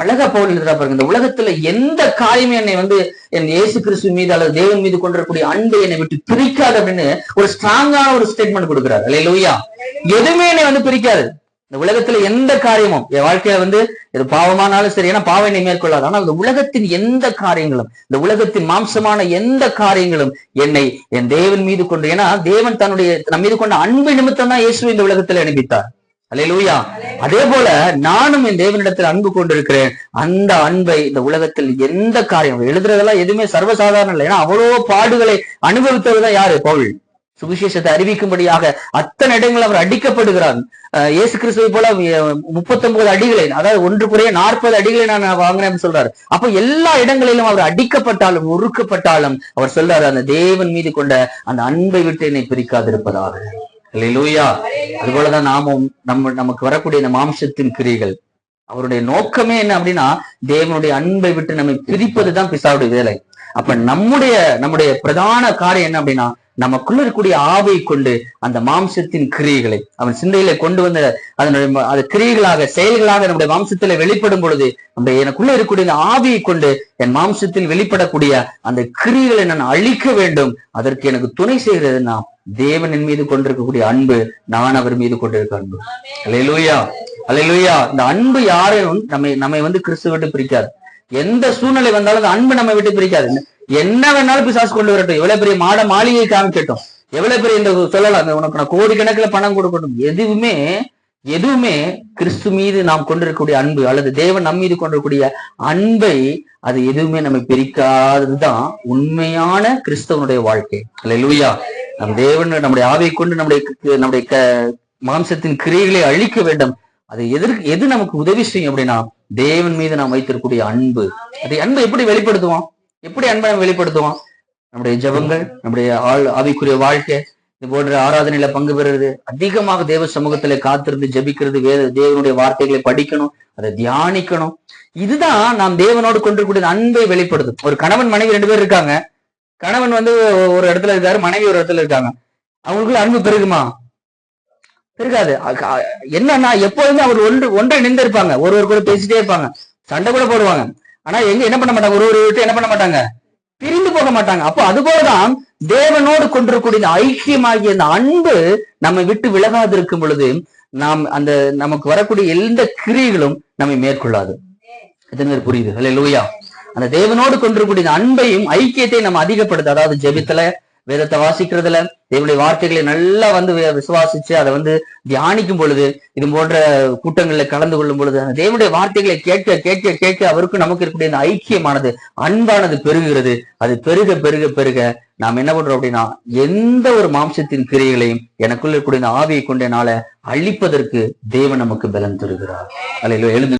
அழகா பவுல் எழுதுறா பாருங்க, இந்த உலகத்துல எந்த காரியமே என்னை வந்து என் இயேசு கிறிஸ்து மீது அல்லது தேவன் மீது கொண்டிருக்கக்கூடிய அன்பை என்னை விட்டு பிரிக்காது அப்படின்னு ஒரு ஸ்ட்ராங்கான ஒரு ஸ்டேட்மெண்ட் கொடுக்கிறார். அல்லேலூயா. எதுவுமே என்னை வந்து பிரிக்காது. இந்த உலகத்துல எந்த காரியமும் என் வாழ்க்கையில வந்து இது பாவமானாலும் சரி, ஏன்னா பாவம் என்னை மேற்கொள்ளாது. ஆனால் இந்த உலகத்தின் எந்த காரியங்களும், இந்த உலகத்தின் மாம்சமான எந்த காரியங்களும் என்னை என் தேவன் மீது கொண்டு, ஏன்னா தேவன் தன்னுடைய நம் மீது கொண்ட அன்பு நிமித்தம் தான் இயேசுவை இந்த உலகத்துல அனுப்பித்தார். அல்லேலூயா. அதே போல நானும் என் தேவனிடத்தில் அன்பு கொண்டிருக்கிறேன். அந்த அன்பை இந்த உலகத்தில் எந்த காரியம் எழுதுறதெல்லாம் எதுவுமே சர்வசாதாரணம் இல்லை. ஏன்னா அவ்வளோ பாடுகளை அனுபவித்தவர்தான் யாரு? பவுல். சுவிசேஷத்தை அறிவிக்கும்படியாக அத்தனை இடங்கள் அவர் அடிக்கப்படுகிறார். இயேசு கிறிஸ்துவை போல 39 அடிகளை, அதாவது 1 குறைய 40 அடிகளை நான் வாங்கினேன்னு சொல்றாரு. அப்ப எல்லா இடங்களிலும் அவர் அடிக்கப்பட்டாலும் ஒடுக்கப்பட்டாலும் அவர் சொல்றாரு, அந்த தேவன் மீது கொண்ட அந்த அன்பை விட்டு என்னை பிரிக்காதிருப்பதாக. அல்லேலூயா. அது போலதான் நாமும் நமக்கு வரக்கூடிய இந்த மாம்சத்தின் கிரிகள், அவருடைய நோக்கமே என்ன அப்படின்னா தேவனுடைய அன்பை விட்டு நம்மை பிரிப்பதுதான் பிசாவுடைய வேலை. அப்ப நம்முடைய பிரதான காரியம் என்ன அப்படின்னா, நமக்குள்ள இருக்கக்கூடிய ஆவை கொண்டு அந்த மாம்சத்தின் கிரியைகளை அவன் சிந்தையில கொண்டு வந்த அது கிரியைகளாக செயல்களாக நம்முடைய மாம்சத்துல வெளிப்படும் பொழுது எனக்குள்ள இருக்கக்கூடிய இந்த ஆவியை கொண்டு என் மாம்சத்தில் வெளிப்படக்கூடிய அந்த கிரியைகளை நான் அழிக்க வேண்டும். அதற்கு எனக்கு துணை செய்கிறதுனா தேவனின் மீது கொண்டிருக்கக்கூடிய அன்பு, நான் அவர் மீது கொண்டிருக்க அன்பு. அல்லேலூயா, அல்லேலூயா. இந்த அன்பு யாரையும் நம்மை வந்து கிறிஸ்துவ விட்டு பிரிக்காது. எந்த சூழ்நிலை வந்தாலும் அந்த அன்பு நம்ம விட்டு பிரிக்காது. என்ன வேணாலும் பிசாசு கொண்டு வரட்டும், எவ்வளவு பெரிய மாளிகை காமிக்கட்டும், எவ்வளவு பெரிய இந்த சொல்லலாம் உனக்கு நான் கோடிக்கணக்கில் பணம் கொடுக்கட்டும், எதுவுமே கிறிஸ்து மீது நாம் கொண்டிருக்கக்கூடிய அன்பு அல்லது தேவன் நம் மீது கொண்டிருக்கக்கூடிய அன்பை அது எதுவுமே நம்ம பிரிக்காததுதான் உண்மையான கிறிஸ்தவனுடைய வாழ்க்கை. அல்லேலூயா. நம் தேவன் நம்முடைய ஆவியை கொண்டு நம்முடைய மாம்சத்தின் கிரியைகளை அழிக்க வேண்டும். அது எது நமக்கு உதவி செய்யும் அப்படின்னா தேவன் மீது நாம் வைத்திருக்கக்கூடிய அன்பு. அதை அன்பை எப்படி வெளிப்படுத்துவோம்? எப்படி அன்பை நம்ம வெளிப்படுத்துவோம்? நம்முடைய ஜெபங்கள், நம்முடைய ஆவிக்குரிய வாழ்க்கை, இது போன்ற ஆராதனையில பங்கு பெறுறது, அதிகமாக தேவ சமூகத்துல காத்திருந்து ஜெபிக்கிறது, தேவனுடைய வார்த்தைகளை படிக்கணும், அதை தியானிக்கணும். இதுதான் நாம் தேவனோடு கொண்டிருக்கூடிய அன்பை வெளிப்படுத்தும். ஒரு கணவன் மனைவி 2 பேர் இருக்காங்க. கணவன் ஒரு இடத்துல இருக்காரு, மனைவி ஒரு இடத்துல இருக்காங்க. அவங்களுக்குள்ள அன்பு பெருகுமா? பெருகாது. என்னன்னா எப்போதுமே அவர் ஒன்றை நின்றிருப்பாங்க, ஒருவர் கூட பேசிட்டே இருப்பாங்க, சண்டை கூட போடுவாங்க. ஆனா என்ன பண்ண மாட்டாங்க, ஒரு விட்டு என்ன பண்ண மாட்டாங்க, பிரிந்து போக மாட்டாங்க. அப்போ அதுபோலதான் தேவனோடு கொண்டிருக்கூடிய ஐக்கியமாகிய அந்த அன்பு நம்மை விட்டு விலகாது இருக்கும் பொழுது நமக்கு வரக்கூடிய எந்த கிரியைகளும் நம்மை மேற்கொள்ளாது. எத்தனை பேர் புரியுது? அல்லேலூயா. அந்த தேவனோடு கொண்டிருக்கூடிய அன்பையும் ஐக்கியத்தை நம்ம அதிகப்படுத்த, அதாவது ஜெபித்துல, வேதத்தை வாசிக்கிறதுல, தேவனுடைய வார்த்தைகளை நல்லா விசுவாசிச்சு அதை தியானிக்கும் பொழுது, இது போன்ற கூட்டங்கள்ல கலந்து கொள்ளும் பொழுது, தேவனுடைய வார்த்தைகளை கேட்க கேட்க கேட்க அவருக்கும் நமக்கு இருக்கக்கூடிய அந்த ஐக்கியமானது, அன்பானது பெருகுகிறது. அது பெருக பெருக பெருக நாம் என்ன பண்றோம் அப்படின்னா எந்த ஒரு மாம்சத்தின் கிரியைகளையும் எனக்குள்ள இருக்கக்கூடிய ஆவியை கொண்ட நாள அழிப்பதற்கு தேவன் நமக்கு பலன் தருகிறார். அல்லேலூயா. எழுந்து